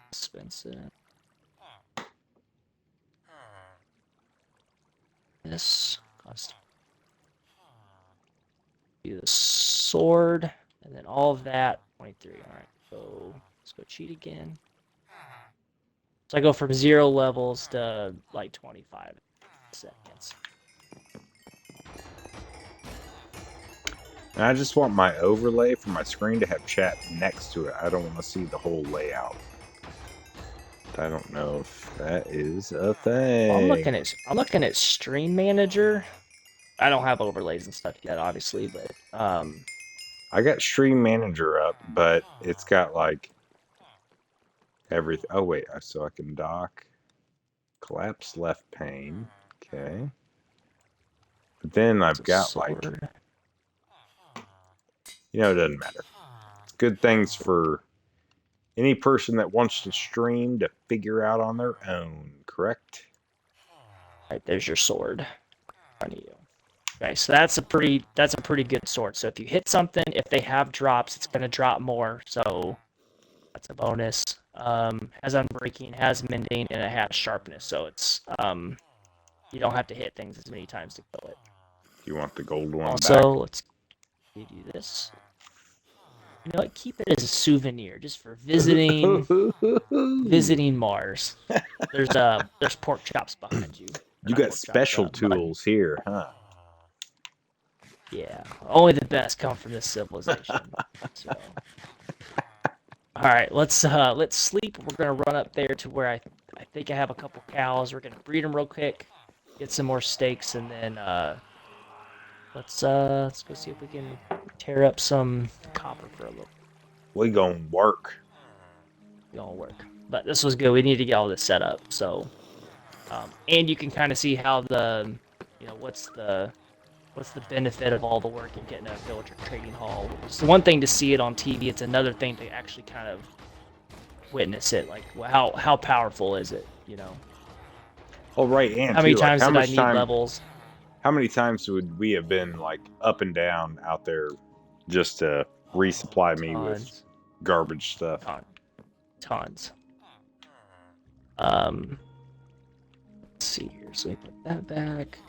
Expensive. This cost. Do the sword, and then all of that. 23. All right. So let's go cheat again. So I go from 0 levels to like 25 seconds. And I just want my overlay for my screen to have chat next to it. I don't want to see the whole layout. I don't know if that is a thing. Well, I'm looking at Stream Manager. I don't have overlays and stuff yet, obviously, but I got Stream Manager up, but it's got like everything. Oh wait, so I can dock, collapse left pane. Okay, but then I've got like, sword. it doesn't matter. It's good things for any person that wants to stream to figure out on their own. Correct? Right, there's your sword in front of you. Okay, so that's a pretty good sword. So if you hit something, if they have drops, it's gonna drop more. So that's a bonus. Has unbreaking, has mending, and it has sharpness. So it's you don't have to hit things as many times to kill it. Do you want the gold one Also, back? let's give you this. You know what? Keep it as a souvenir, just for visiting Mars. There's pork chops behind you. You got special tools here, huh? Yeah, only the best come from this civilization. So, all right, let's sleep. We're gonna run up there to where I think I have a couple cows. We're gonna breed them real quick, get some more steaks, and then let's go see if we can tear up some copper for a little. We gonna work. It all work. But this was good. We need to get all this set up. So, and you can kind of see how what's the benefit of all the work in getting a villager trading hall. It's one thing to see it on TV. It's another thing to actually kind of witness it. Like, how powerful is it? Oh right, and How many too, like times did I need levels? how many times would we have been like up and down out there just to resupply me with garbage stuff? Tons. Let's see here. So we put that back.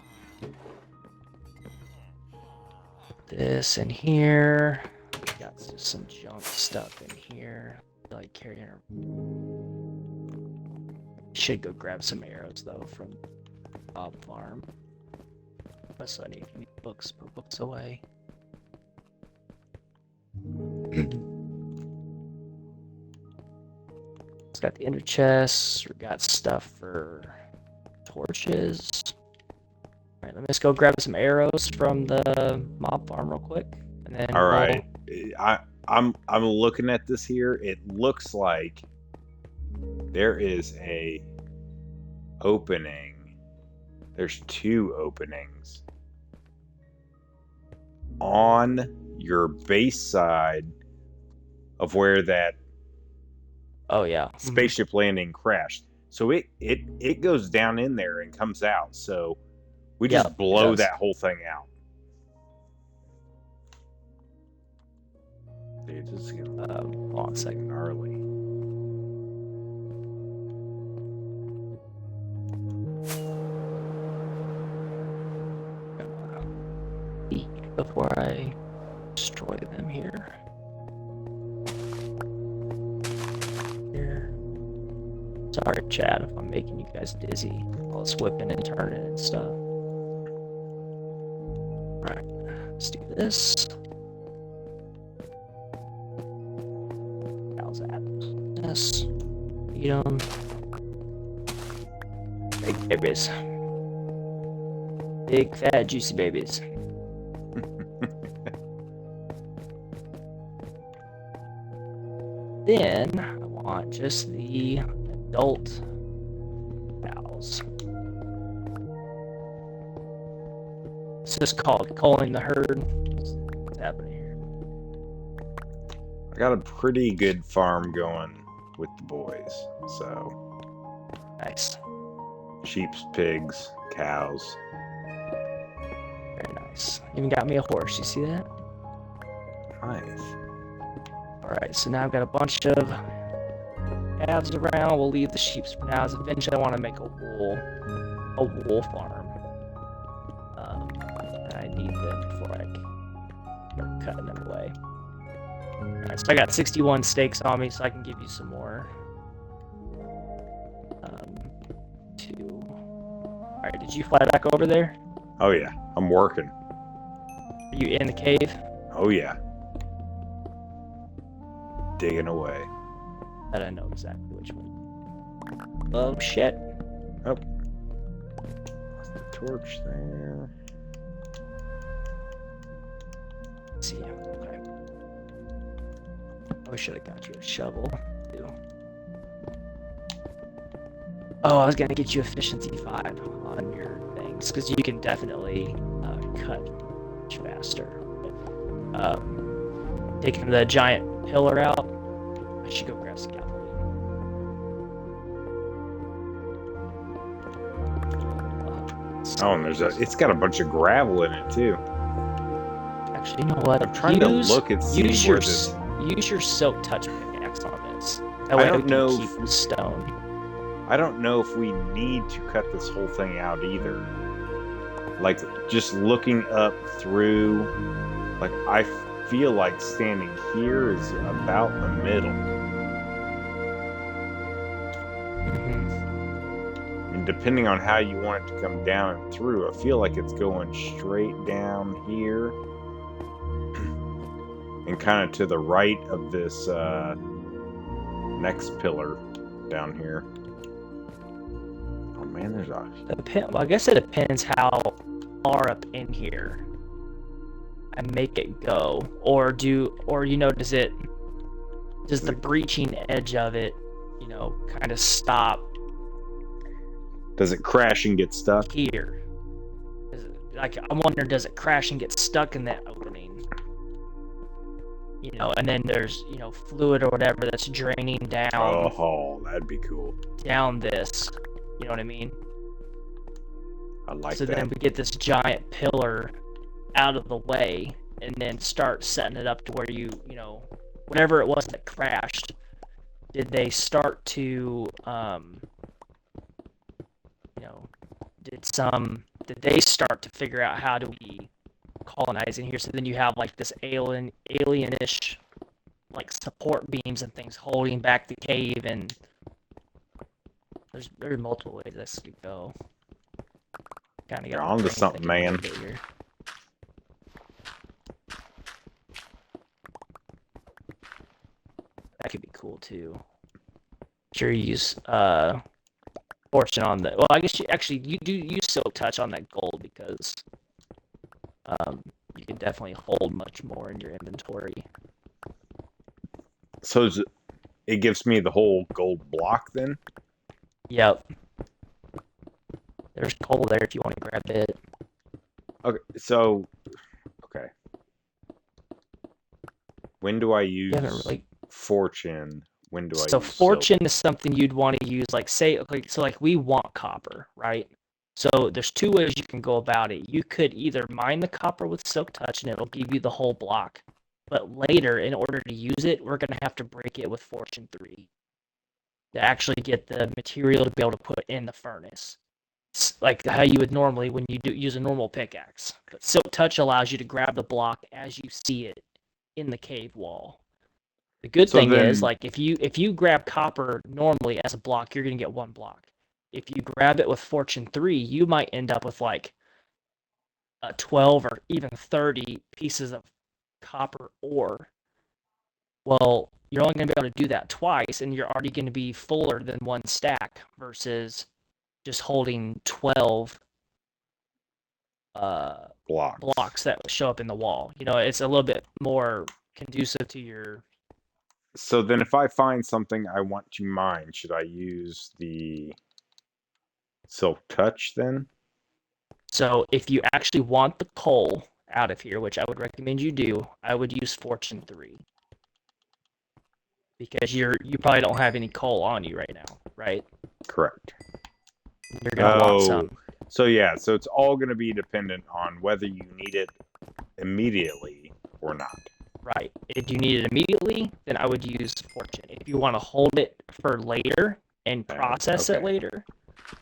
this in here. Got just some junk stuff in here. Like carrying. Should go grab some arrows though from Bob Farm. Unless I need books, put books away. It's got the inner chest. We got stuff for torches. All right, let me just go grab some arrows from the mob farm real quick, and then. All right, I'm looking at this here. It looks like there is a opening. There's 2 openings on your base side of where that spaceship landing crashed. So it goes down in there and comes out. So we just blow that whole thing out. Dude, this is gonna hold on a second. Gnarly. Before I destroy them here. Sorry, Chad, if I'm making you guys dizzy while it's whipping and turning and stuff. Alright, let's do this. How's that? This. Eat them. Big babies. Big, fat, juicy babies. Then I want just the adult cows. This is called culling the herd. What's happening here? I got a pretty good farm going with the boys, so Nice. sheep, pigs, cows. Very nice. Even got me a horse, you see that? Nice. Alright, so now I've got a bunch of calves around. We'll leave the sheep for now, as eventually I want to make a wool farm. I need them before I start cutting them away. Alright, so I got 61 steaks on me, so I can give you some more. Alright, did you fly back over there? Oh yeah, I'm working. Are you in the cave? Oh yeah. Digging away. I don't know exactly which one. Oh shit. Oh. Lost the torch there. Let's see. Okay. I should have got you a shovel too. Oh, I was gonna get you efficiency 5 on your things because you can definitely cut much faster. Taking the giant pillar out, I should go grab scaffolding. Oh, and it's got a bunch of gravel in it too. Actually, you know what? I'm trying to look and see use where your this. use your silk touch pickaxe on this. That way I don't we can know keep the stone. I don't know if we need to cut this whole thing out either. Like, just looking up through, like, I feel like standing here is about the middle. And depending on how you want it to come down and through, I feel like it's going straight down here and kind of to the right of this next pillar down here. Oh man, there's a... Well, I guess it depends how far up in here I make it go, or you know, does the breaching edge of it, you know, kind of stop? Does it crash and get stuck? Here. Like, I'm wondering, does it crash and get stuck in that opening? You know, and then there's, you know, fluid or whatever that's draining down. Oh, that'd be cool. Down this. You know what I mean? I like that. So then we get this giant pillar out of the way, and then start setting it up to where you know, whatever it was that crashed, did they start to, you know, did they start to figure out how do we colonizing here. So then you have like this alienish like support beams and things holding back the cave, and there's multiple ways this could go. Kind of You're got my on to brain something, thinking a man. little bit here. That could be cool too. Sure, use fortune on the. Well, I guess you do use silk touch on that gold because you can definitely hold much more in your inventory. So it gives me the whole gold block then? Yep. There's coal there if you want to grab it. Okay, so okay. When do I You haven't use really. fortune? When do I So use silk? fortune is something you'd want to use, like say, like we want copper, right? So there's two ways you can go about it. You could either mine the copper with silk touch and it'll give you the whole block, but later, in order to use it, we're gonna have to break it with fortune 3 to actually get the material to be able to put in the furnace. It's like how you would normally when you do use a normal pickaxe. But silk touch allows you to grab the block as you see it in the cave wall. The good So thing is, then, like, if you grab copper normally as a block, you're gonna get one block. If you grab it with Fortune 3, you might end up with like a 12 or even 30 pieces of copper ore. Well, you're only gonna be able to do that twice, and you're already gonna be fuller than one stack versus just holding 12 blocks. blocks that show up in the wall. It's a little bit more conducive to your. So then if I find something I want to mine, should I use the silk touch then? So if you actually want the coal out of here, which I would recommend you do, I would use Fortune 3 because you probably don't have any coal on you right now, right? Correct. You're gonna want Oh, some, so yeah, so it's all going to be dependent on whether you need it immediately or not. right? If you need it immediately, then I would use Fortune. If you want to hold it for later and process it Okay. later,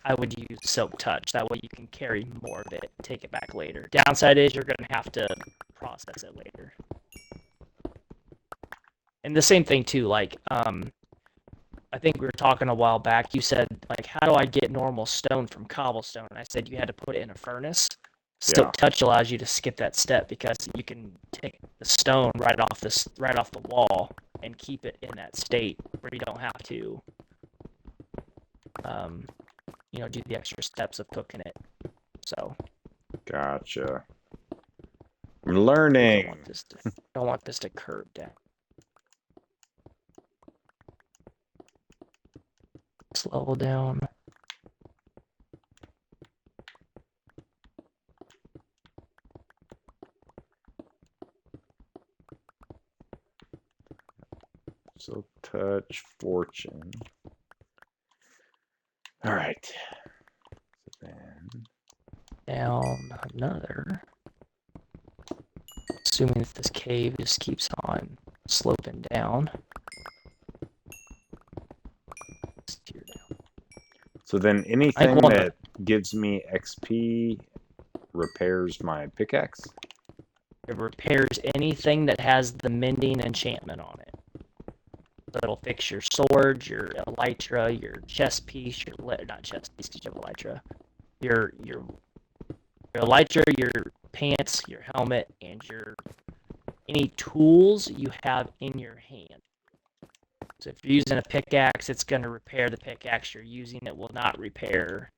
I would use Silk Touch. That way you can carry more of it, take it back later. Downside is you're gonna have to process it later. And the same thing too, like I think we were talking a while back. You said, like, how do I get normal stone from cobblestone? And I said you had to put it in a furnace. Yeah. Silk Touch allows you to skip that step because you can take the stone right off the wall and keep it in that state where you don't have to, um, do the extra steps of cooking it. So Gotcha. I'm I don't learning. want this to curve down. Let's level down. Silk touch, fortune. All right. So then, Down another. Assuming that this cave just keeps on sloping down. so then I think anything one of that gives me XP repairs my pickaxe. it repairs anything that has the mending enchantment on it. So it'll fix your sword, your elytra, your chest piece, not chest piece because you have elytra, your elytra, your pants, your helmet, and your any tools you have in your hand. So if you're using a pickaxe, it's going to repair the pickaxe you're using. It will not repair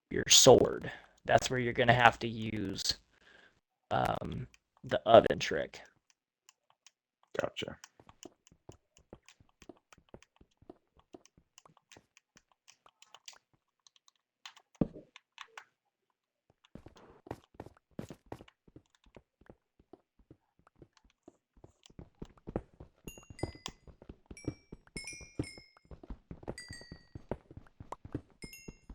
your sword. That's where you're going to have to use the oven trick. Gotcha.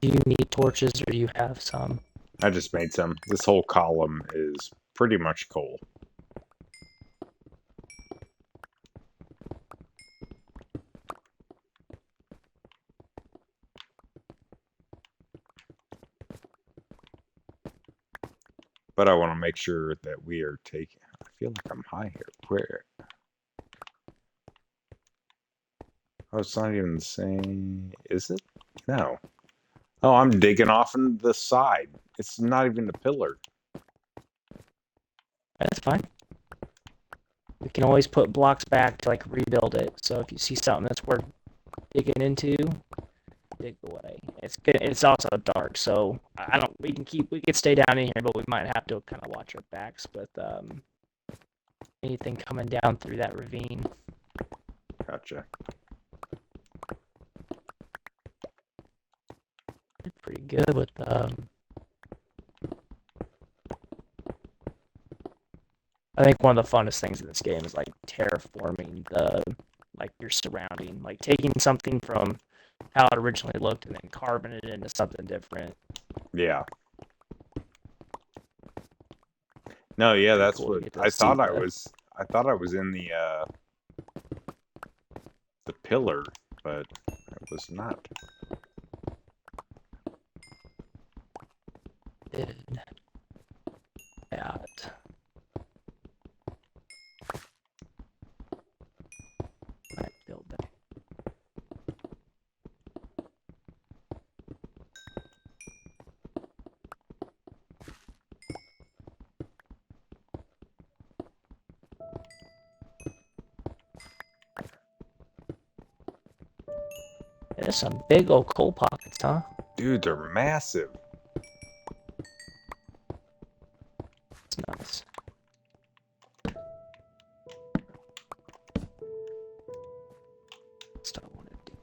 Do you need torches or do you have some? I just made some. This whole column is pretty much coal. But I want to make sure that we are taking. I feel like I'm high here. Where? Oh, it's not even the same. Is it? No. Oh, I'm digging off in the side. It's not even the pillar. That's fine. We can always put blocks back to like rebuild it. So if you see something that's worth digging into, dig away. It's good. It's also dark, so I don't. We can stay down in here, but we might have to kind of watch our backs with anything coming down through that ravine. Gotcha. They're pretty good with I think one of the funnest things in this game is like terraforming the like your surrounding, like taking something from how it originally looked and then carving it into something different. Yeah. No, yeah, Pretty that's cool to what get to I see thought I the. was. I thought I was in the pillar, but it was not. Did that. Might build that. There's some big old coal pockets, huh? Dude, they're massive. It's nice. That's what I want to do.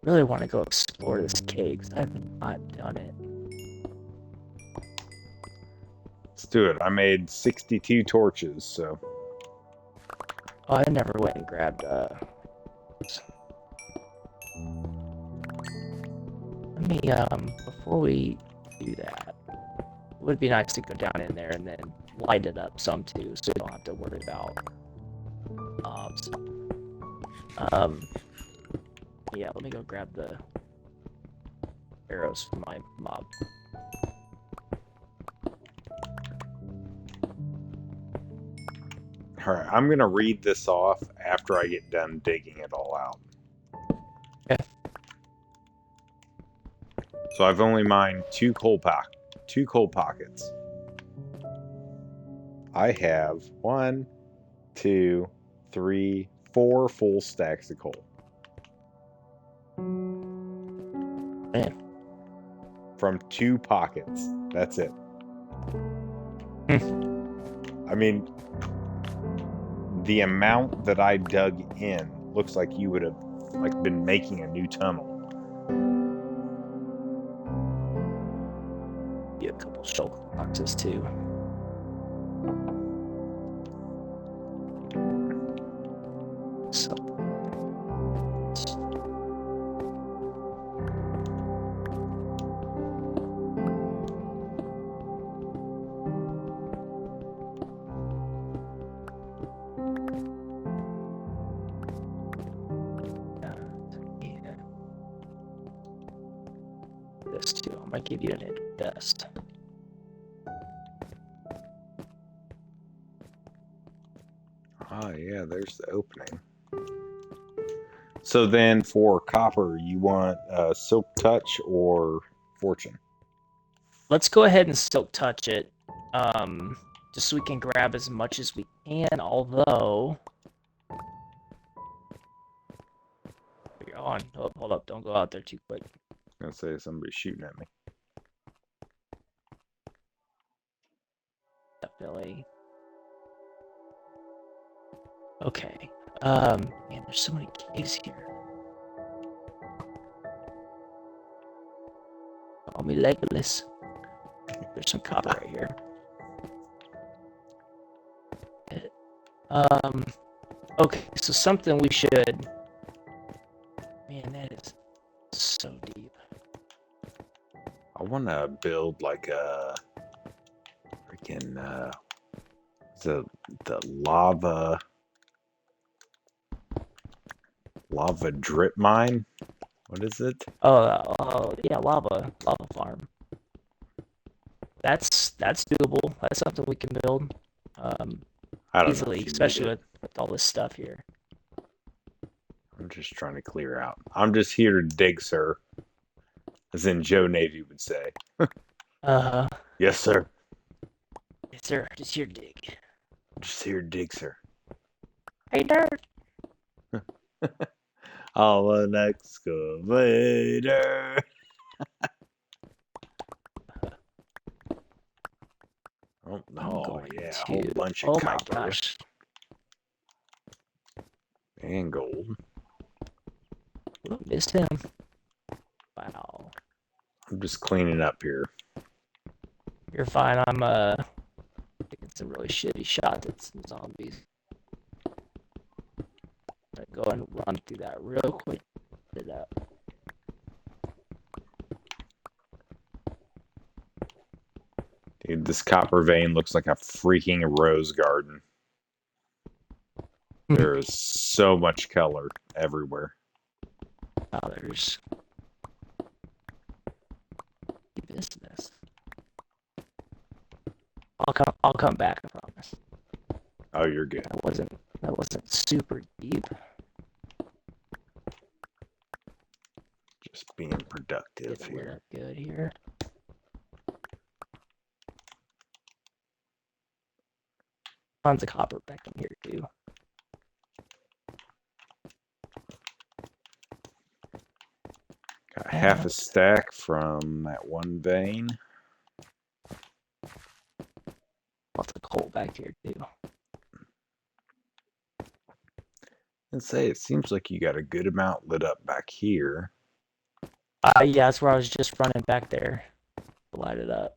Really want to go explore this cave because I have not done it. Let's do it. I made 62 torches, so. Oh, I never went and grabbed. Let me before we do that, it would be nice to go down in there and then light it up some too, so we don't have to worry about mobs. Yeah, let me go grab the arrows for my mob. All right, I'm going to read this off after I get done digging it all out. Okay. So I've only mined two coal pockets. I have 1, 2, 3, 4 full stacks of coal. Man. From 2 pockets. That's it. I mean, the amount that I dug in looks like you would have like been making a new tunnel. Get a couple shulker boxes too. Something. Yeah. This too. I might give you an dust. Ah, yeah, there's the opening. So then for copper, you want silk touch or fortune? Let's go ahead and silk touch it. Just so we can grab as much as we can, although you're on. Oh, hold up, don't go out there too quick. I'm gonna say somebody's shooting at me. Definitely. Okay. Man, there's so many caves here. Call me Legolas. There's some copper right here. Okay, so something we should. Man, that is so deep. I want to build like a freaking the lava drip mine. What is it? Oh, yeah, lava farm. that's doable. That's something we can build I don't know easily, if you need especially it. with all this stuff here. I'm just trying to clear out. I'm just here to dig, sir. As in Joe Navy would say. Uh, Yes, sir. yes, sir. Just here, dig. Just here to dig, sir. Hey, nerd. I'm an excavator. Oh yeah, a whole bunch of Oh my copper gosh. and gold. Oh, missed him. Wow. I'm just cleaning up here. You're fine. I'm taking some really shitty shots at some zombies. Go and run through that real quick. Did that. Dude, this copper vein looks like a freaking rose garden. There is so much color everywhere. Oh, there's business. I'll come back, I promise. Oh, you're good. That wasn't super deep. Just being productive Get here. lit up good here. Tons of copper back in here too. Got half a stack from that one vein. Lots of coal back here too. And say it seems like you got a good amount lit up back here. Yeah, that's where I was just running back there to light it up.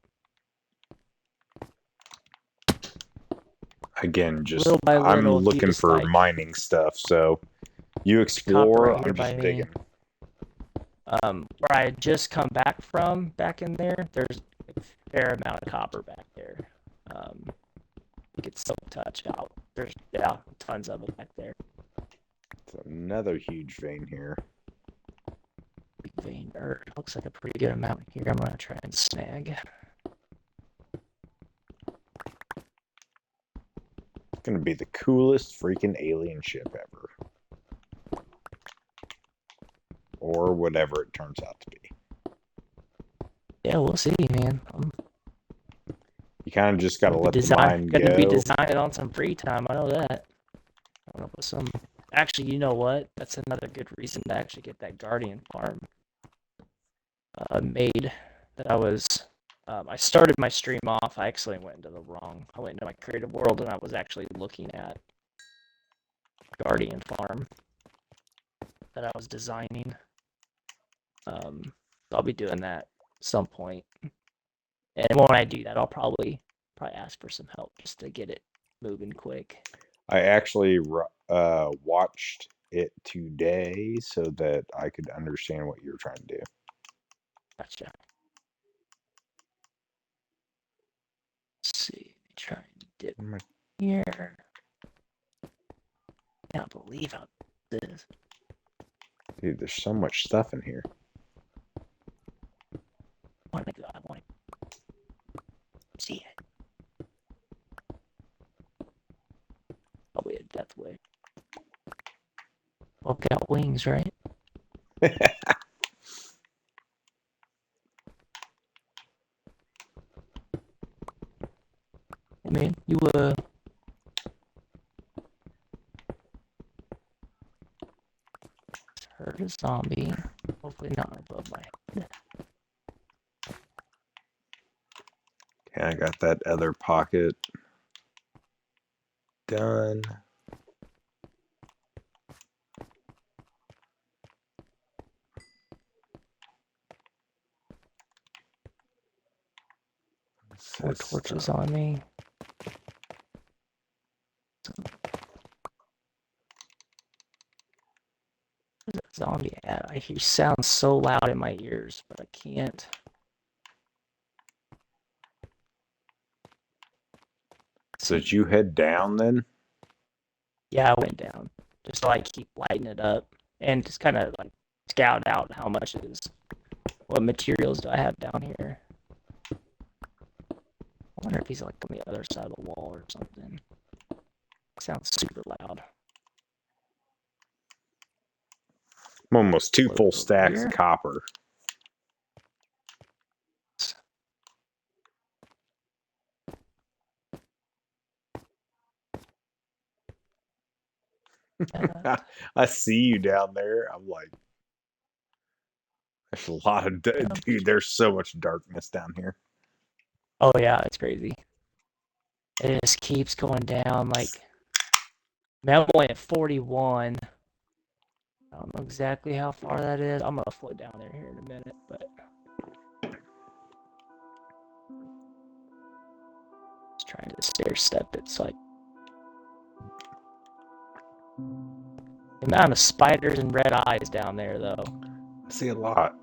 Again, just Little by I'm little, looking just for like mining stuff, so you copper explore, right here I'm by just me. digging. Where I had just come back from, back in there, there's a fair amount of copper back there. You could still touch out. There's tons of it back there. It's another huge vein here. Big vein dirt. Looks like a pretty good amount here. I'm gonna try and snag. It's gonna be the coolest freaking alien ship ever. Or whatever it turns out to be. Yeah, we'll see, man. You kind of just gotta let the mind Gonna be go. designing on some free time. I know that. I don't know, but some. Actually, you know what? That's another good reason to actually get that Guardian farm made. That I was. I started my stream off. I actually went into the wrong. I went into my creative world, and I was actually looking at Guardian farm that I was designing. So I'll be doing that at some point. And when I do that, I'll probably ask for some help just to get it moving quick. I actually watched it today so that I could understand what you were trying to do. Gotcha. Let's see. Try and dip here. I can't believe how this. Dude, there's so much stuff in here. I want to see it. Probably a death way. Well, got wings, right? I mean, you heard a zombie. Hopefully not above my head. Okay, I got that other pocket done. More torches on me. Where's that zombie at? He sounds so loud in my ears, but I can't. So did you head down then? Yeah, I went down. Just to like keep lighting it up and just kind of like scout out how much it is. What materials do I have down here? I wonder if he's like on the other side of the wall or something. Sounds super loud. I'm almost 2 full Over stacks here. of copper. I see you down there. I'm like, there's a lot of dude. There's so much darkness down here. Oh yeah, it's crazy. It just keeps going down. Like, I'm only at 41. I don't know exactly how far that is. I'm gonna float down there here in a minute, but just trying to stair step. It's like the amount of spiders and red eyes down there, though. I see a lot.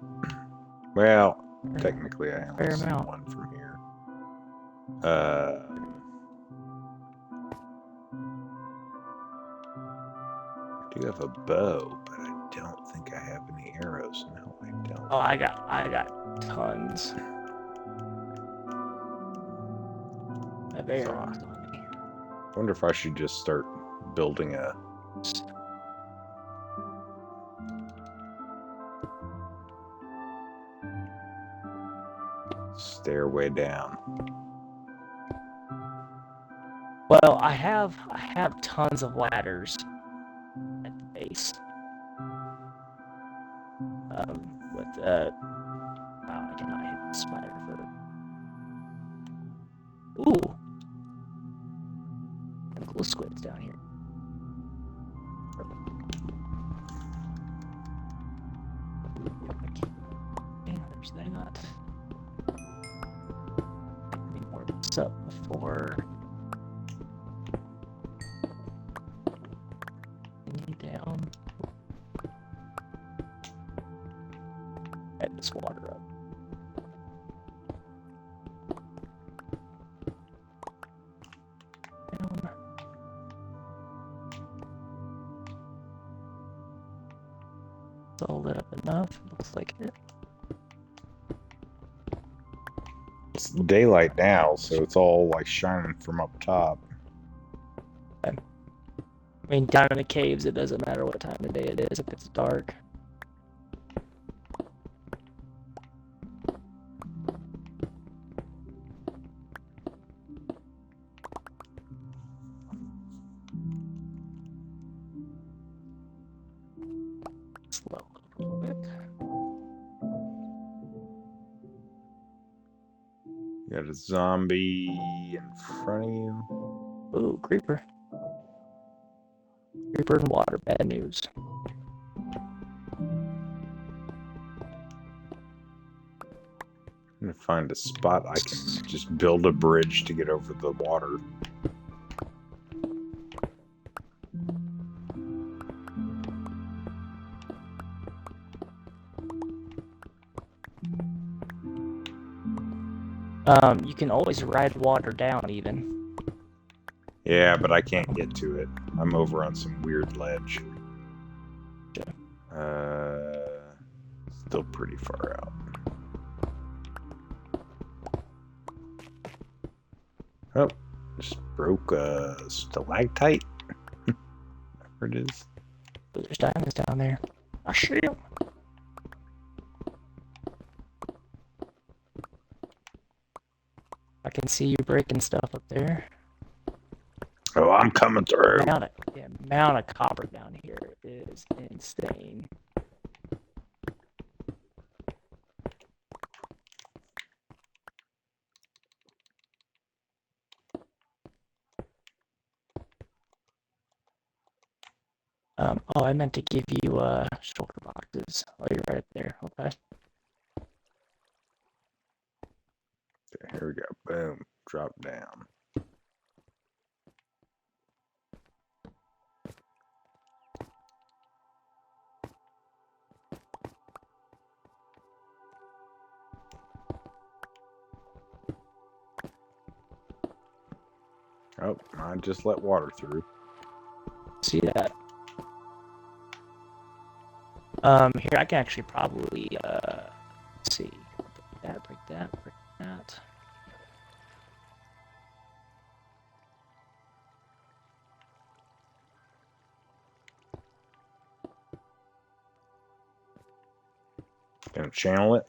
Well, technically, I only see amount. one from here. I do have a bow, but I don't think I have any arrows. No, I don't. Oh, I got tons of arrows on me. I wonder if I should just start building a stairway down. Well, I have tons of ladders at the base. With wow, I cannot hit the spider for. Ooh, some cool squids down here. There's that. Let me warm this up before. Down. Add this water up. Down. It's all lit up enough. Looks like it. It's daylight now, so it's all like shining from up top. Okay. I mean, down in the caves, it doesn't matter what time of day it is if it's dark. Slow a little bit. You got a zombie in front of you. Ooh, creeper. Creeper and water, bad news. I'm gonna find a spot I can just build a bridge to get over the water. You can always ride water down, even. Yeah, but I can't get to it. I'm over on some weird ledge. Still pretty far out. Oh, just broke a stalactite. Whatever it is. There's diamonds down there. I see them. I can see you breaking stuff up there. Oh, I'm coming through. The amount of copper down here is insane. Oh, I meant to give you shoulder boxes. Oh, you're right there. Okay. Here we go. Boom. Drop down. Oh, I just let water through. See that? Here I can actually probably let's see. Break that. Gonna channel it.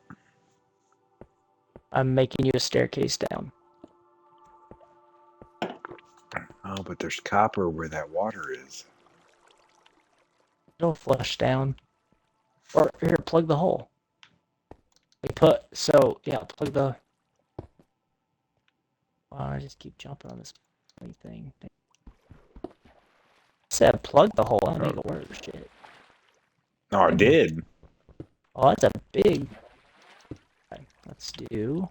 I'm making you a staircase down. Oh, but there's copper where that water is. It'll flush down. Or here, plug the hole. Plug the. Wow, I just keep jumping on this thing. Said plug the hole. I don't need to work shit. Oh, I did. Oh, that's a big. Okay, let's do.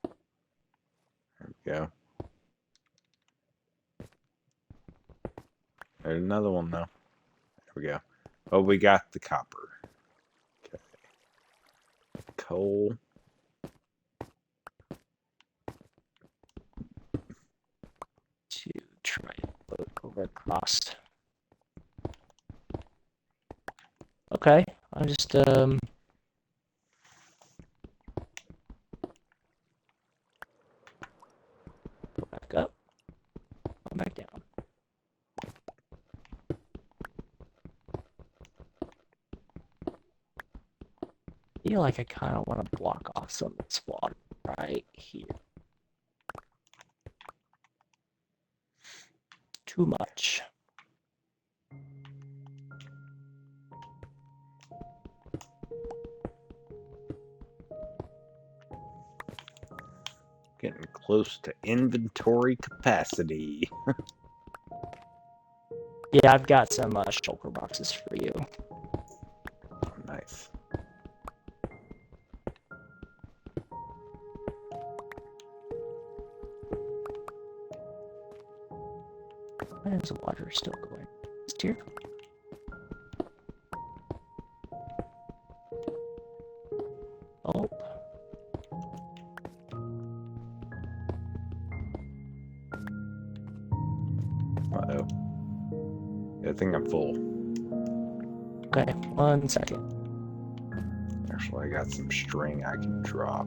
There we go. There's another one though. There we go. Oh, we got the copper. Okay. Coal. To try and float over across. Okay, I'll just go back up, go back down. I feel like I kind of want to block off some of this water right here. Too much. Getting close to inventory capacity. Yeah, I've got some shulker boxes for you. Oh, nice. Why is the water still going? Just here. Oh. Uh-oh. I think I'm full. Okay, 1 second. Actually, I got some string I can drop.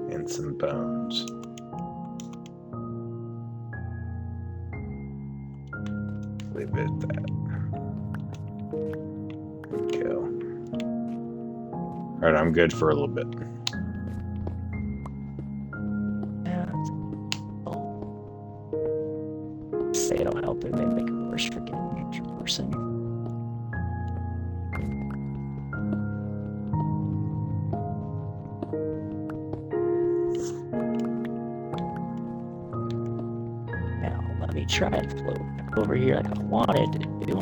And some bones. Leave it at that. There we go. Alright, I'm good for a little bit. Say it'll help, it may make it worse for getting traversing. Now, let me try and float over here like I wanted to do.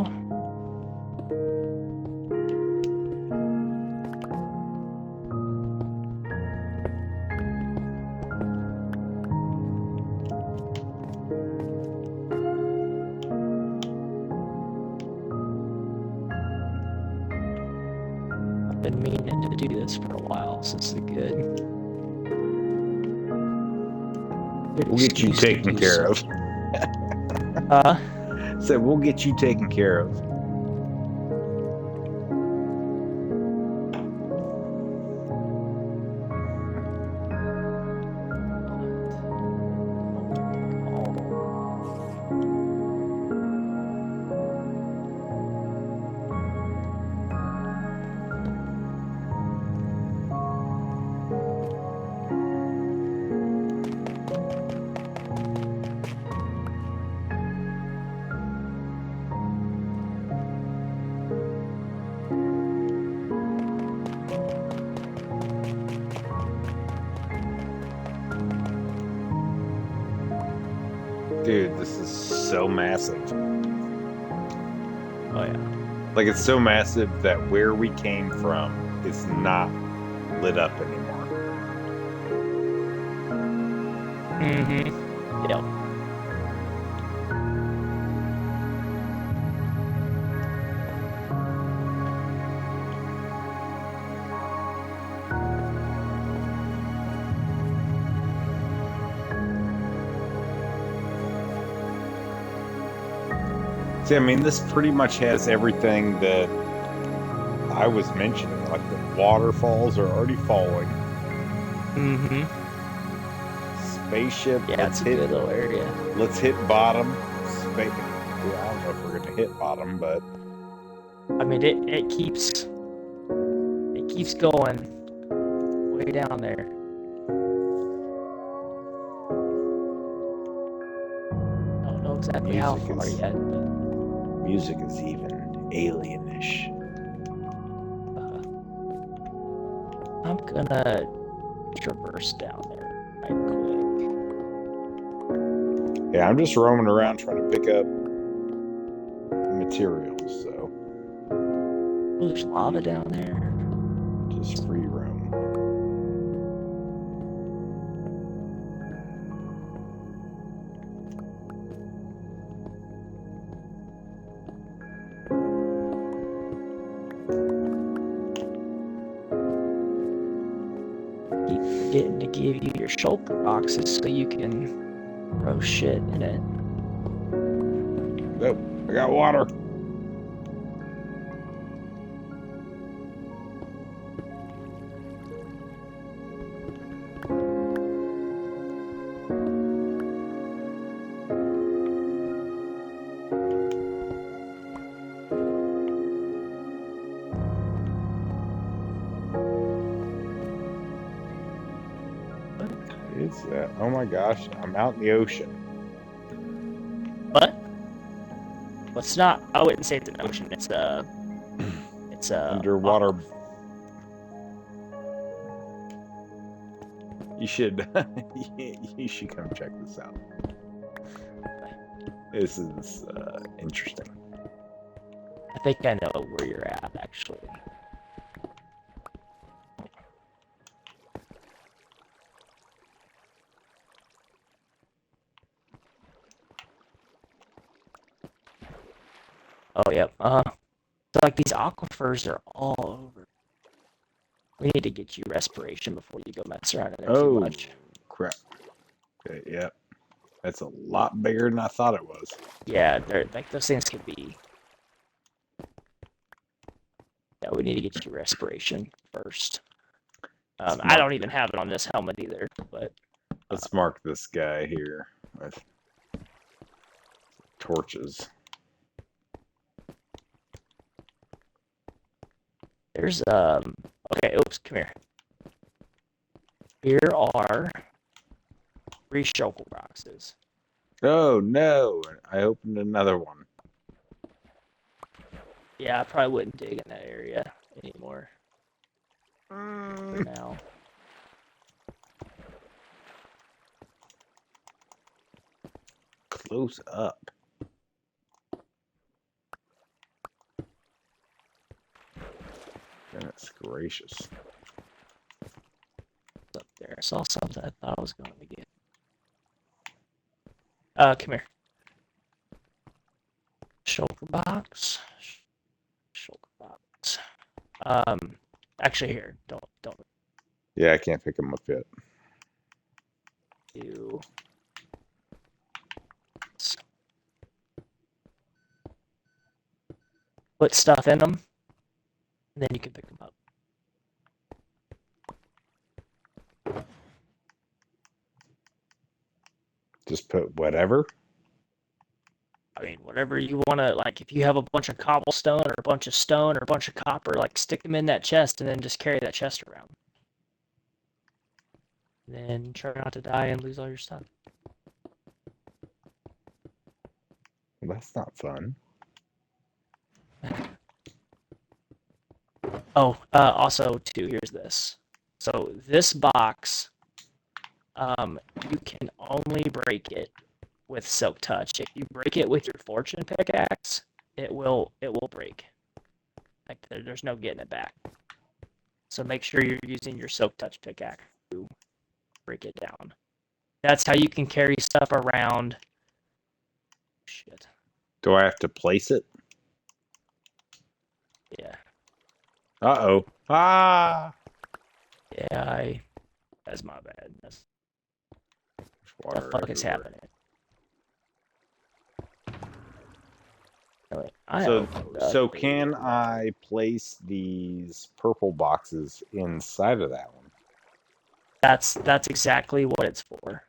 Been meaning to do this for a while, so this is good. We'll get you taken care of. So we'll get you taken care of. Dude, this is so massive. Oh yeah. Like, it's so massive that where we came from is not lit up anymore. Mm-hmm. Yep. See, I mean, this pretty much has everything that I was mentioning. Like, the waterfalls are already falling. Mm-hmm. Spaceship. Yeah, it's a good little area. Let's hit bottom. Yeah, I don't know if we're going to hit bottom, but I mean, it keeps going way down there. I don't know exactly how far yet, but Music is even alienish. I'm gonna traverse down there right quick. Yeah, I'm just roaming around trying to pick up materials, so Oh, there's lava down there. just free roam. Keep forgetting to give you your shulker boxes so you can throw shit in it. Oh, I got water. What is that? Oh my gosh, I'm out in the ocean. What? Well, it's not. I wouldn't say it's an ocean. It's a Underwater. aqua. You should you should come check this out. This is interesting. I think I know where you're at, actually. Oh, yep. So, like, these aquifers are all over. We need to get you respiration before you go mess around in there too Oh much. crap. Okay, yeah. That's a lot bigger than I thought it was. Yeah, they're like those things could be. Yeah, we need to get you respiration first. I don't even have it on this helmet either, but Let's mark this guy here with torches. there's okay, oops, come here. Here are 3 shulker boxes. Oh no! I opened another one. Yeah, I probably wouldn't dig in that area anymore for now. Close up. Goodness gracious. Up there, I saw something I thought I was going to get. Come here. Shulker box. Shulker box. Actually, here, don't. Yeah, I can't pick him up yet. Do put stuff in them, and then you can pick them up. Just put whatever. I mean, whatever you want to, like, if you have a bunch of cobblestone or a bunch of stone or a bunch of copper, like, stick them in that chest and then just carry that chest around. And then try not to die and lose all your stuff. Well, that's not fun. Oh, also, too, here's this. So this box, you can only break it with Silk Touch. If you break it with your Fortune pickaxe, it will break. Like, there's no getting it back. So make sure you're using your Silk Touch pickaxe to break it down. That's how you can carry stuff around. Shit. Do I have to place it? Yeah. Uh-oh. Ah! Yeah, that's my bad. That's what the fuck is happening? So can I place these purple boxes inside of that one? That's exactly what it's for.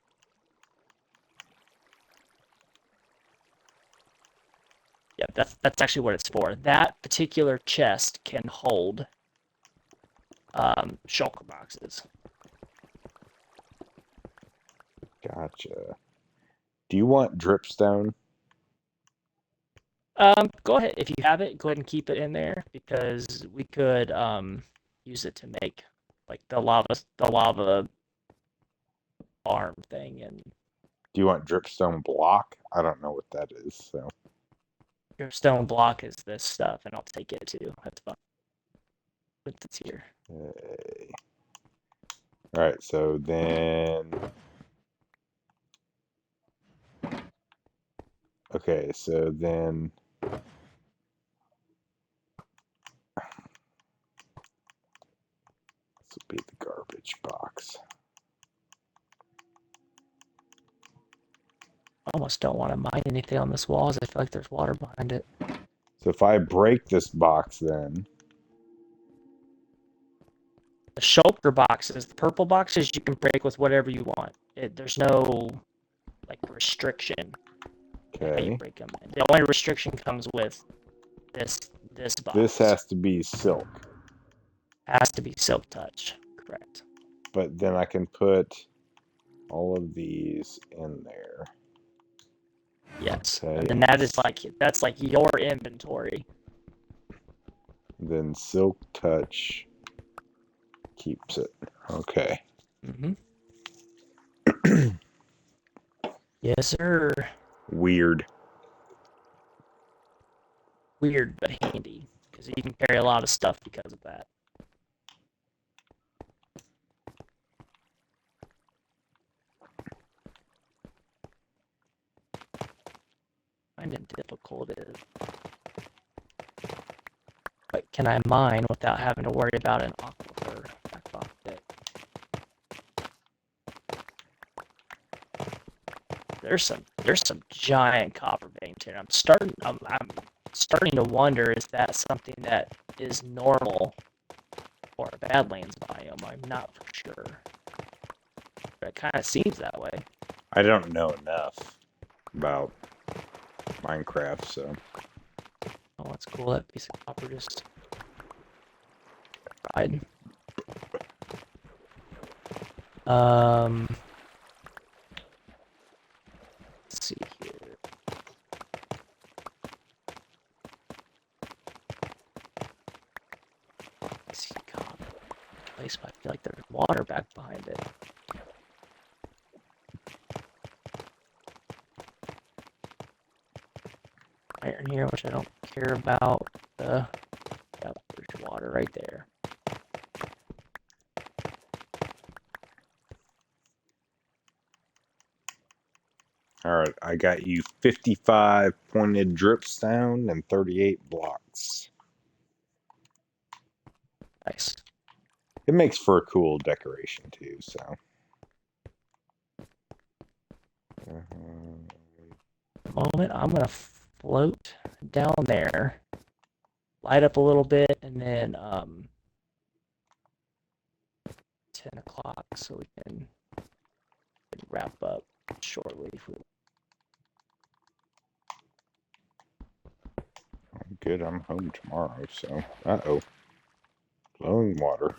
Yep, that's actually what it's for. That particular chest can hold shulker boxes. Gotcha. Do you want dripstone? Go ahead if you have it. Go ahead and keep it in there because we could use it to make like the lava arm thing. And Do you want dripstone block? I don't know what that is. So your stone block is this stuff, and I'll take it too. That's fine. Put this here. okay. All right. So then, okay. So then, this will be the garbage box. I almost don't want to mine anything on this wall, as I feel like there's water behind it. So if I break this box, then The shulker boxes, the purple boxes, you can break with whatever you want. There's no like restriction to how you okay, break them. The only restriction comes with this this this box. has to be silk. Has to be silk touch. Correct. But then I can put all of these in there. Yes. And Okay, then that's like your inventory. then silk touch keeps it. Okay. Mm-hmm. Yes, sir. Weird. Weird but handy because you can carry a lot of stuff because of that. Find it difficult is, but can I mine without having to worry about an aquifer? I thought that there's some giant copper veins here. I'm starting to wonder, is that something that is normal for a Badlands biome? I'm not for sure, but it kind of seems that way. I don't know enough about Minecraft, so Oh, that's cool. That piece of copper just died. Um, let's see here. Let's see copper. Place, but I feel like there's water back behind it. Iron here, which I don't care about. Yep, there's water right there. all right, I got you 55 pointed dripstone and 38 blocks. Nice. It makes for a cool decoration too, so. Moment, I'm gonna float down there, light up a little bit, and then 10 o'clock, so we can wrap up shortly. I'm good, I'm home tomorrow, so. Uh-oh. Flowing water.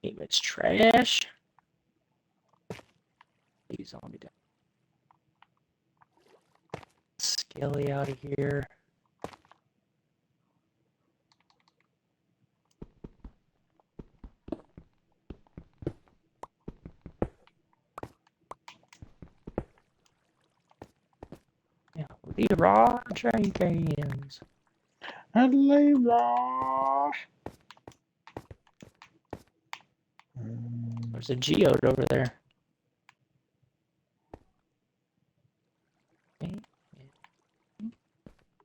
It's trash. Please zombie down. Skelly out of here. Yeah, Leroy Jenkins. Leroy. There's a geode over there.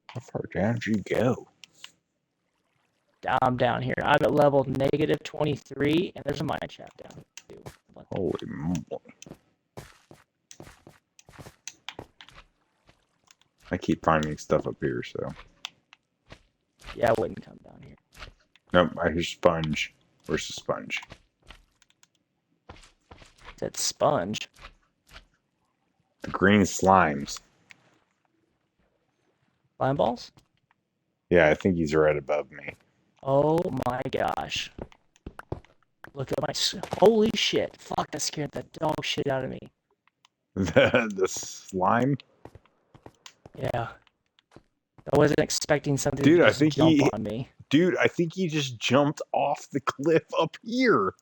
How far down did you go? I'm down here. I'm at level -23, and there's a mine shaft down too. Holy moly. I keep finding stuff up here, so. Yeah, I wouldn't come down here. Nope, I hear sponge. Where's the sponge? That sponge. The green slimes. Slime balls? Yeah, I think he's right above me. Oh my gosh. Look at my... Holy shit. Fuck, that scared the dog shit out of me. The slime? Yeah. I wasn't expecting something to Dude, just jump on me. Dude, I think he just jumped off the cliff up here.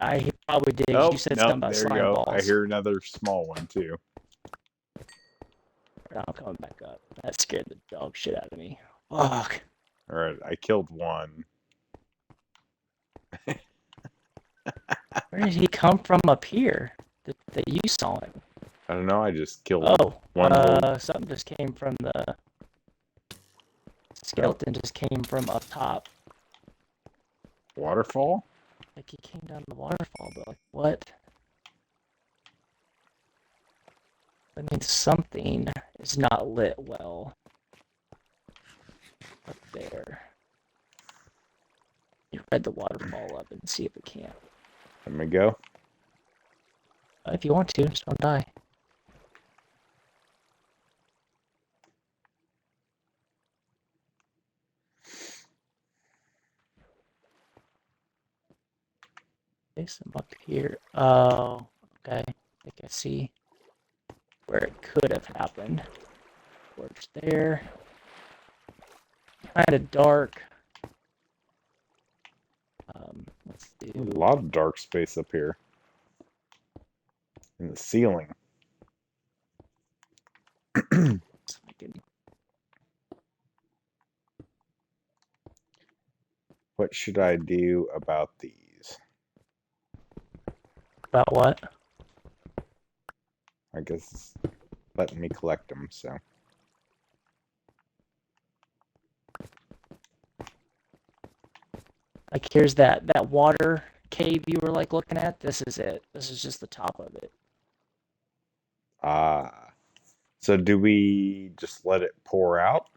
I probably did. Oh, You said no, something about there you slime go. I balls. hear another small one, too. Now I'm coming back up. That scared the dog shit out of me. Fuck. Alright, I killed one. Where did he come from up here? That you saw him? I don't know, I just killed Oh, one little... something just came from the... Oh, Skeleton just came from up top. waterfall? Like, he came down the waterfall, but like, what? That means something is not lit well. Up there. You read the waterfall up and see if it can. Let me go. If you want to, just don't die. Place them up here. Oh, okay. I think I see where it could have happened. Towards there. Kind of dark. Let's do... A lot of dark space up here. In the ceiling. What should I do about these? About what? I guess it's letting me collect them, so... Like, here's that water cave you were, like, looking at. This is it. This is just the top of it. Ah. So do we just let it pour out?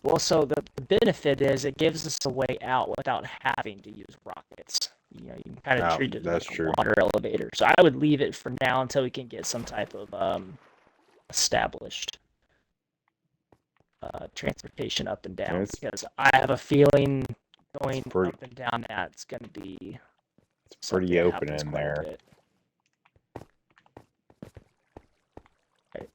Well, so the benefit is it gives us a way out without having to use rockets. You know, you can kind of Oh, treat it that's like true. a water elevator. So I would leave it for now until we can get some type of established transportation up and down. Because I have a feeling going up and down that's going to be... It's pretty open in there. Right.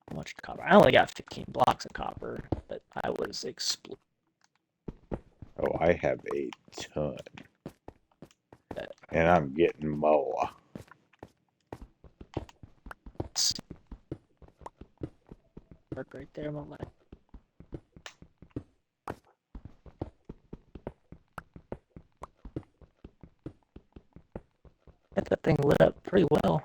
How much copper? I only got 15 blocks of copper, but I was Oh, I have a ton. And I'm getting more. Work right there, my left. Got that thing lit up pretty well.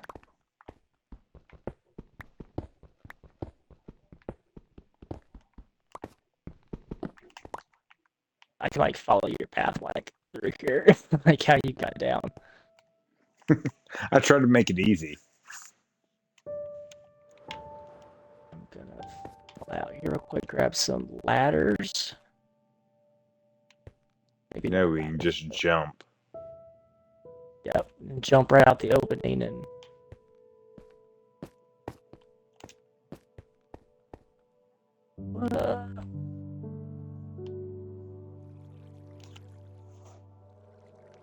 I can like follow your path like through here, like how you got down. I tried to make it easy. I'm gonna fly out here real quick, grab some ladders. Maybe no, we can just jump. Yep, and jump right out the opening and...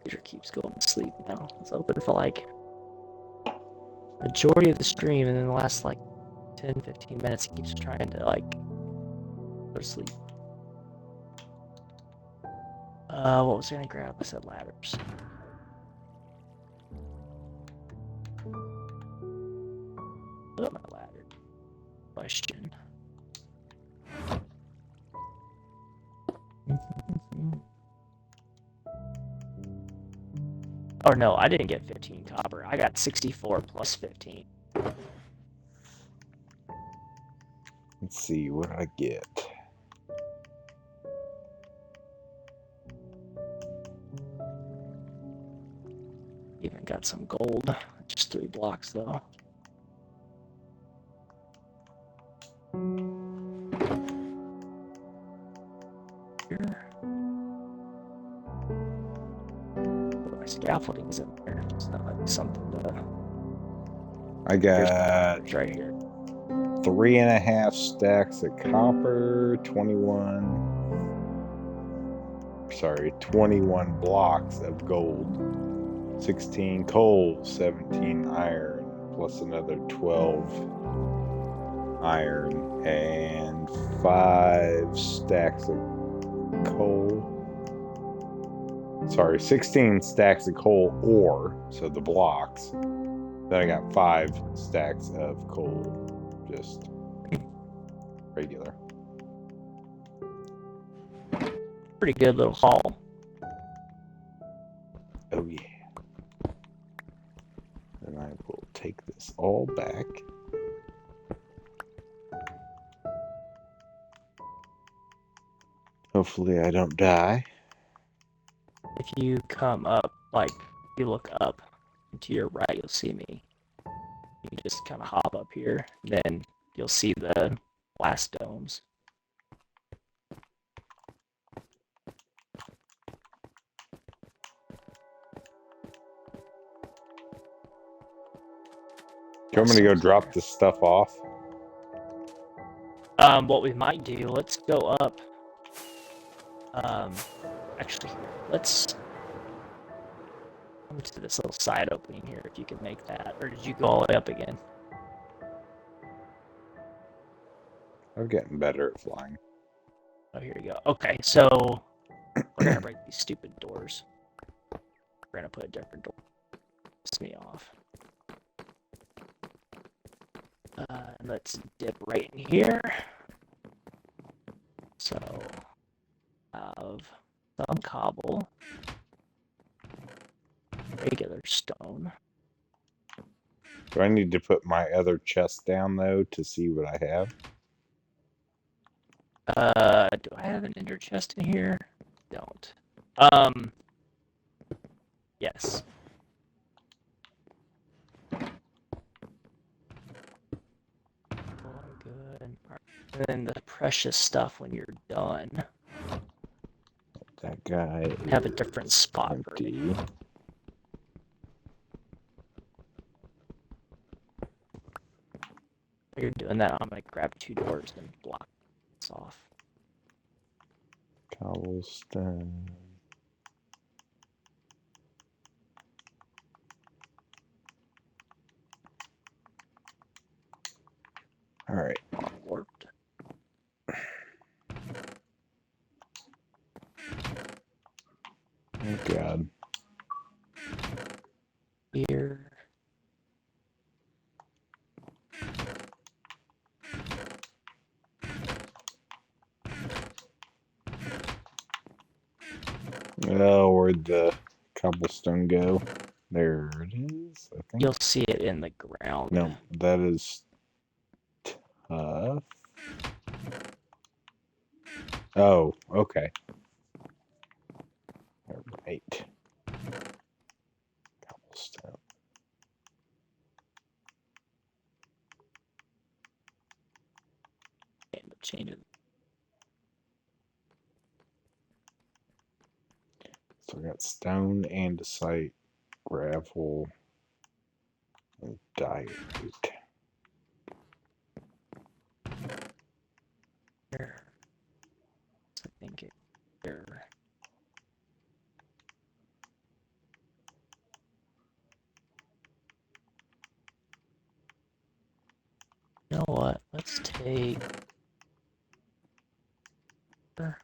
Computer keeps going to sleep now. It's open for like majority of the stream, and then the last like 10-15 minutes it keeps trying to like go to sleep. What was I gonna grab? I said ladders. Put up my ladder. Question. Or no, I didn't get 15 copper. I got 64 plus 15. Let's see, what did I get? Even got some gold. Just 3 blocks though. Here. scaffolding's in there. So that might be something to. I got Right here. 3.5 stacks of copper, 21 blocks of gold, 16 coal, 17 iron, plus another 12 iron, and 5 stacks of coal. Sorry, 16 stacks of coal ore, so the blocks. Then I got 5 stacks of coal, just regular. Pretty good little haul. Oh yeah. And I will take this all back. Hopefully I don't die. If you come up, like, you look up and to your right, you'll see me. You just kind of hop up here, then you'll see the blast domes. Do you want me to go drop this stuff off? What we might do, let's go up. Actually, let's come to this little side opening here, if you can make that. Or did you go all the way up again? I'm getting better at flying. Oh, here you go. Okay, so we're gonna break these stupid doors. We're gonna put a different door. Piss me off. Let's dip right in here. So, have some cobble, regular stone. Do I need to put my other chest down though to see what I have? Do I have an ender chest in here? Don't. Yes. Good. And then the precious stuff when you're done. That guy Have a different spot for empty. me. While you're doing that, I'm gonna grab 2 doors and block this off. Cobblestone. All right. Warped. Oh God. Here. Oh, where'd the cobblestone go? There it is, I think. You'll see it in the ground. No, that is tough. Oh, okay. All right. Cobblestone. And change it. So I got stone, andesite, gravel, and diorite. Here. I think it here. You know what? Let's take copper.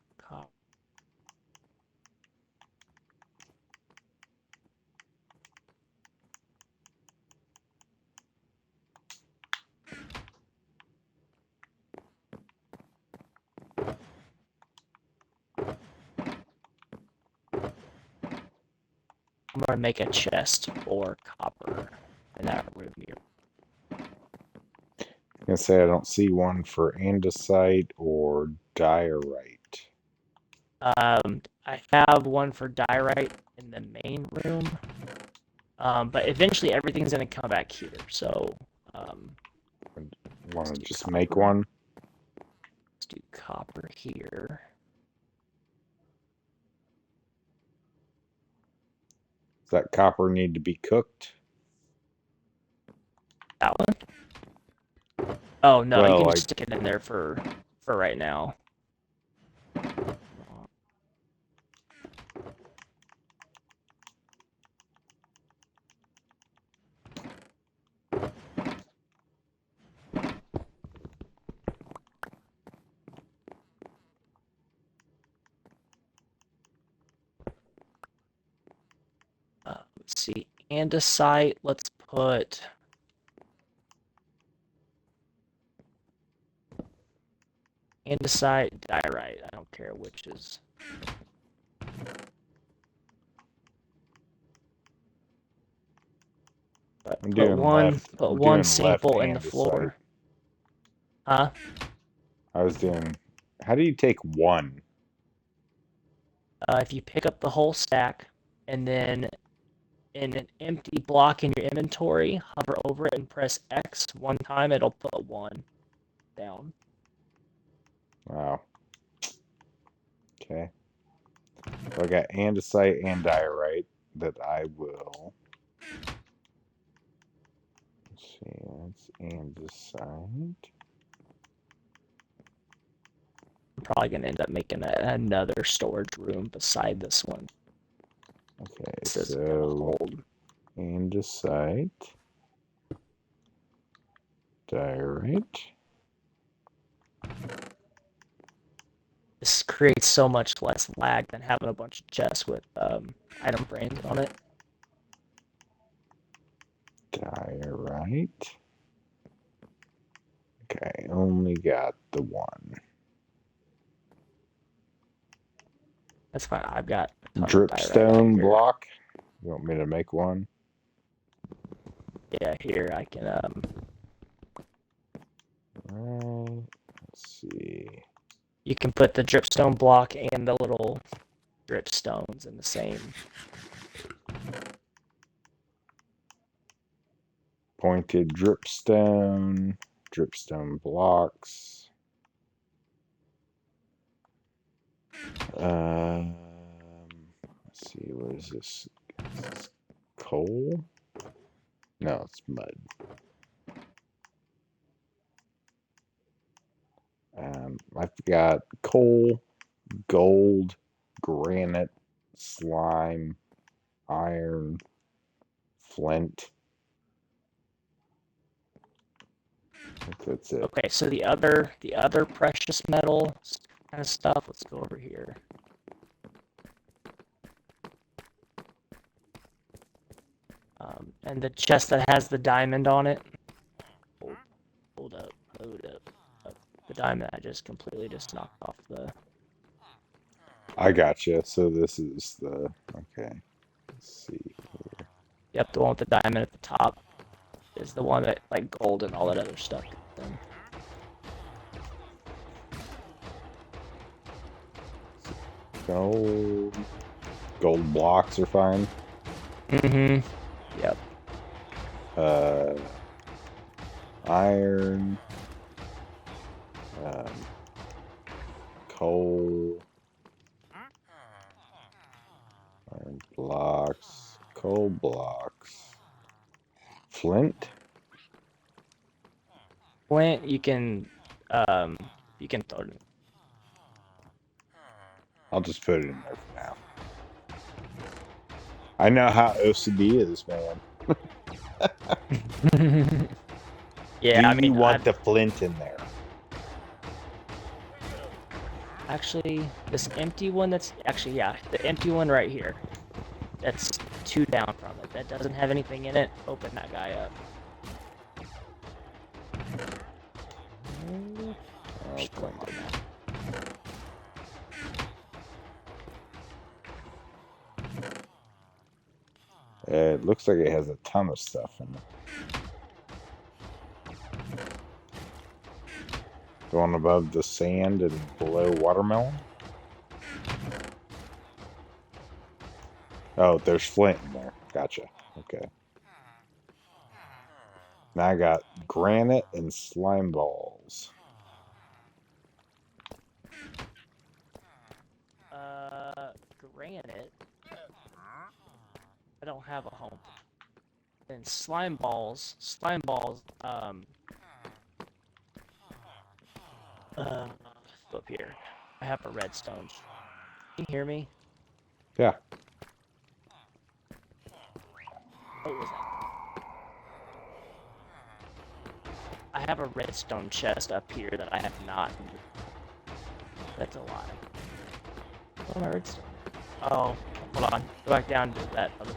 I'm gonna make a chest for copper in that room here. I'm gonna say I don't see one for andesite or diorite. I have one for diorite in the main room, but eventually everything's gonna come back here. So, Want to just make one? Let's do copper here. Does that copper need to be cooked? That one? Oh no, you Well, can just like, stick it in there for right now. Let's see, andesite. Let's put andesite, diorite. I don't care which is. But I'm doing left. put I'm one doing left sample in the andesite. floor. Huh? I was doing. How do you take one? If you pick up the whole stack and then in an empty block in your inventory, hover over it and press X one time, it'll put one down. Wow. Okay. So I got andesite and diorite that I will. Let's see. That's andesite. I'm probably going to end up making another storage room beside this one. Okay, This isn't going to so hold. andesite, diorite. This creates so much less lag than having a bunch of chests with item frames on it. Diorite. Okay, only got the one. That's fine. I've got a ton of diorite out Dripstone here. block. You want me to make one? Yeah, here I can. Right. Let's see. You can put the dripstone block and the little dripstones in the same. Pointed dripstone. Dripstone blocks. Let's see. What is this? Is this coal? No, it's mud. I've got coal, gold, granite, slime, iron, flint. That's it. Okay, so the other precious metal kind of stuff. Let's go over here. And the chest that has the diamond on it. Hold up, hold up. The diamond I just completely just knocked off the. I gotcha. So this is the okay. Let's see here. Yep, the one with the diamond at the top is the one that like gold and all that other stuff. Then. Gold blocks are fine. Mm-hmm. Yep. Uh, iron, um, coal, iron blocks, coal blocks, flint. Flint, you can throw it. I'll just put it in there for now. I know how OCD is, man. Yeah, Do I you mean, want the flint in there? actually this empty one that's actually yeah, the empty one right here. That's two down from it. That doesn't have anything in it. Open that guy up. Oh, come on. It looks like it has a ton of stuff in it. The one above the sand and below watermelon? Oh, there's flint in there. Gotcha. Okay. Now I got granite and slime balls. Granite. I don't have a home. Then slime balls. Slime balls. Uh, up here. I have a redstone. Can you hear me? Yeah. What was that? I have a redstone chest up here that I have not. That's a lie. Oh, my redstone. Oh, hold on. Go back down to that other.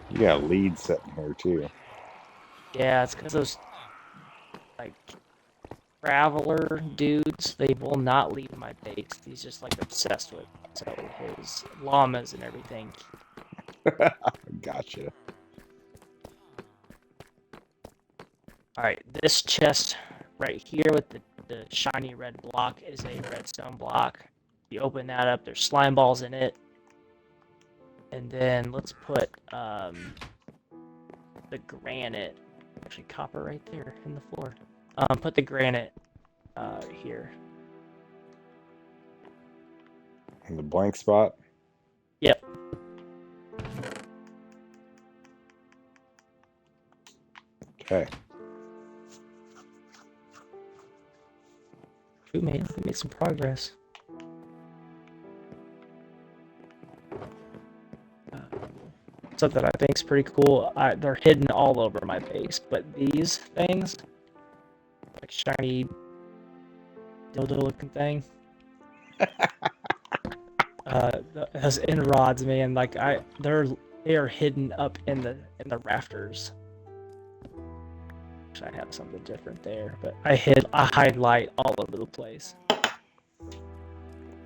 You got leads sitting here too. Yeah, it's because those like traveler dudes, they will not leave my base. He's just like obsessed with so his llamas and everything. Gotcha. All right, this chest right here with the shiny red block is a redstone block. You open that up, there's slime balls in it. And then let's put the granite, actually copper right there in the floor. Put the granite here. In the blank spot. Yep. Okay. We made some progress. Something I think is pretty cool. They're hidden all over my base, but these things, like shiny dildo-looking thing, those end rods, man, like they are hidden up in the rafters. I have something different there, but I hide light all over the place,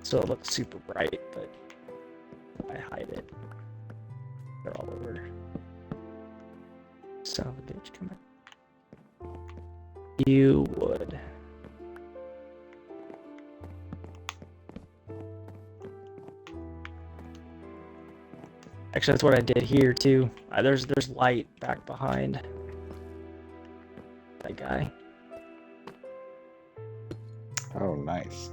so it looks super bright, but I hide it. They're all over. Son of a bitch, come on. You would. Actually, that's what I did here too. There's light back behind that guy. Oh, nice.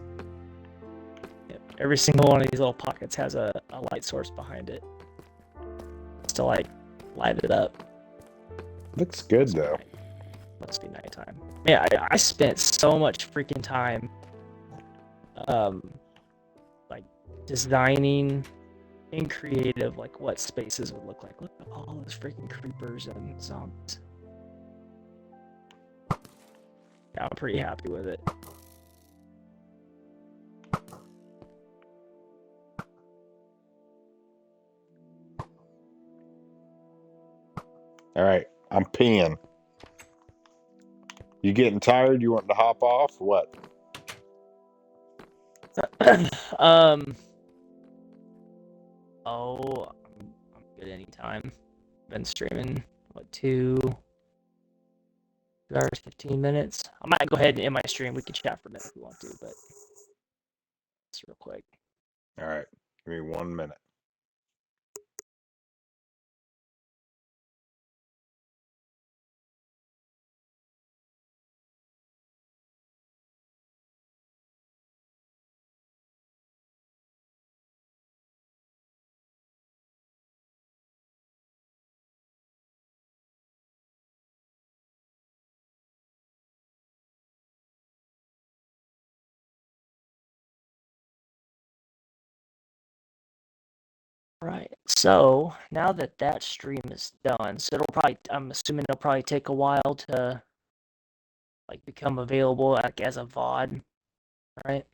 Yep. Every single one of these little pockets has a light source behind it. Just to like light it up. Looks good though. Must be nighttime. Man, I spent so much freaking time like designing in creative like what spaces would look like. Look at all those freaking creepers and zombies. Yeah, I'm pretty happy with it. All right. I'm peeing. You getting tired? You wanting to hop off? What? um. Oh, I'm good anytime. Been streaming what 2 hours 15 minutes. I might go ahead and end my stream. We can chat for a minute if you want to, but it's real quick. All right. Give me 1 minute. Right. So now that that stream is done, so it'll probably I'm assuming it'll probably take a while to like become available like as a VOD, right?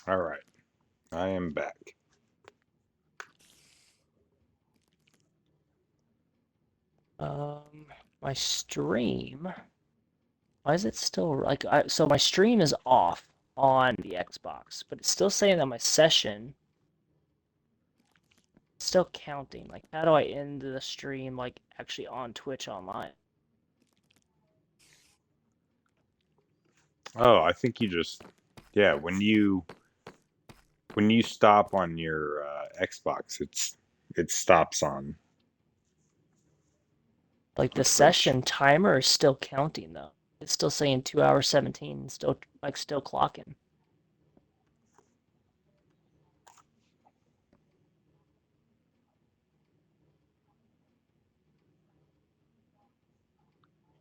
All right, I am back. Um, my stream. Why is it still like so my stream is off on the Xbox, but it's still saying that my session is still counting. Like, how do I end the stream like actually on Twitch online? Oh, I think you just, yeah, when you stop on your Xbox, it stops Like on the Twitch. session timer is still counting though. It's still saying 2 hours 17, still like still clocking.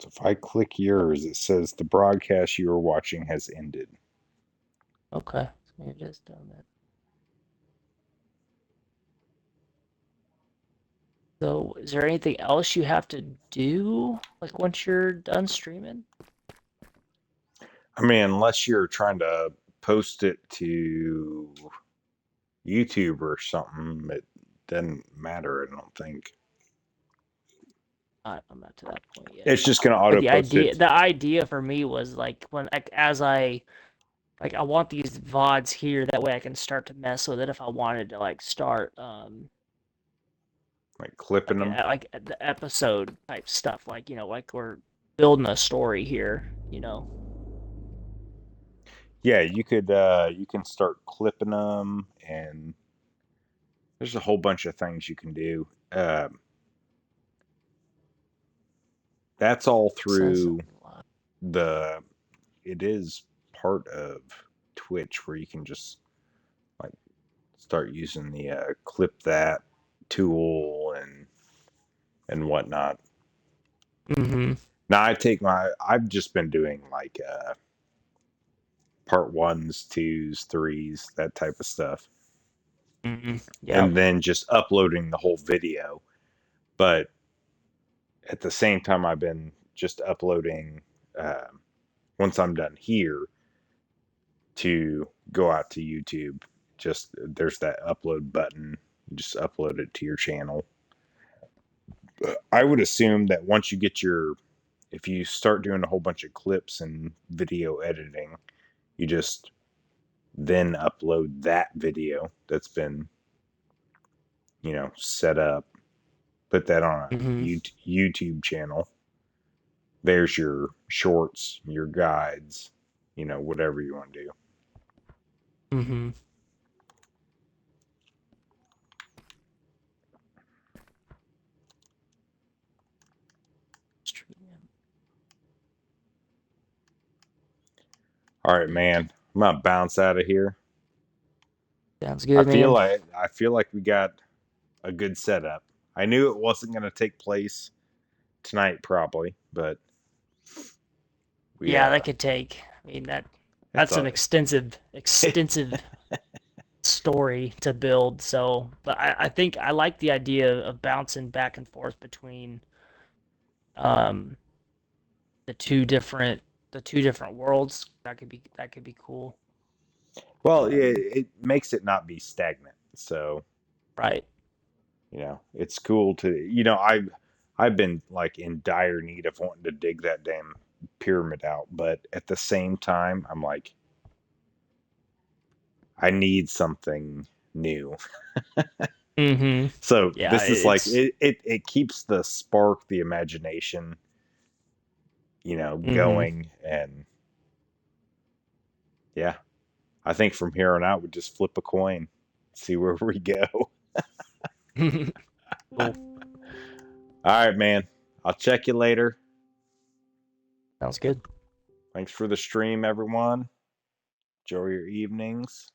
So if I click yours, it says the broadcast you are watching has ended. Okay, so maybe it is done that. So, is there anything else you have to do like once you're done streaming? I mean, unless you're trying to post it to YouTube or something, it doesn't matter, I don't think. I'm not to that point yet. It's just going to But auto the post idea it. the idea for me was like when like as I like I want these VODs here that way I can start to mess with it if I wanted to like start Like clipping them. like the episode type stuff like like we're building a story here. Yeah, you can start clipping them, and there's a whole bunch of things you can do. That's all Says through the. It is part of Twitch where you can just like start using the clip that tool and whatnot. mm-hmm. Now I've just been doing like part ones, twos, threes, that type of stuff, Mm-hmm. Yeah. and then just uploading the whole video. But at the same time, I've been just uploading once I'm done here to go out to YouTube. Just there's that upload button. You just upload it to your channel. I would assume that once you get if you start doing a whole bunch of clips and video editing, you just then upload that video that's been, set up, put that on a Mm-hmm. YouTube channel. There's your shorts, your guides, whatever you want to do. Mm-hmm. All right, man. I'm gonna bounce out of here. Sounds I good, feel man. like I feel like we got a good setup. I knew it wasn't gonna take place tonight, probably, but we Yeah, that could take. I mean it's that's an a extensive story to build. So, but I think I like the idea of bouncing back and forth between um the two different the two different worlds. That could be cool. well, Um, it makes it not be stagnant. So right. it's cool to I've been like in dire need of wanting to dig that damn pyramid out, but at the same time, I'm like, I need something new. Mm-hmm. So Yeah, this is like it's it keeps the spark, the imagination, mm-hmm. going, and yeah, I think from here on out we just flip a coin, see where we go. Cool. All right, man. I'll check you later. Sounds good. Thanks for the stream, everyone. Enjoy your evenings.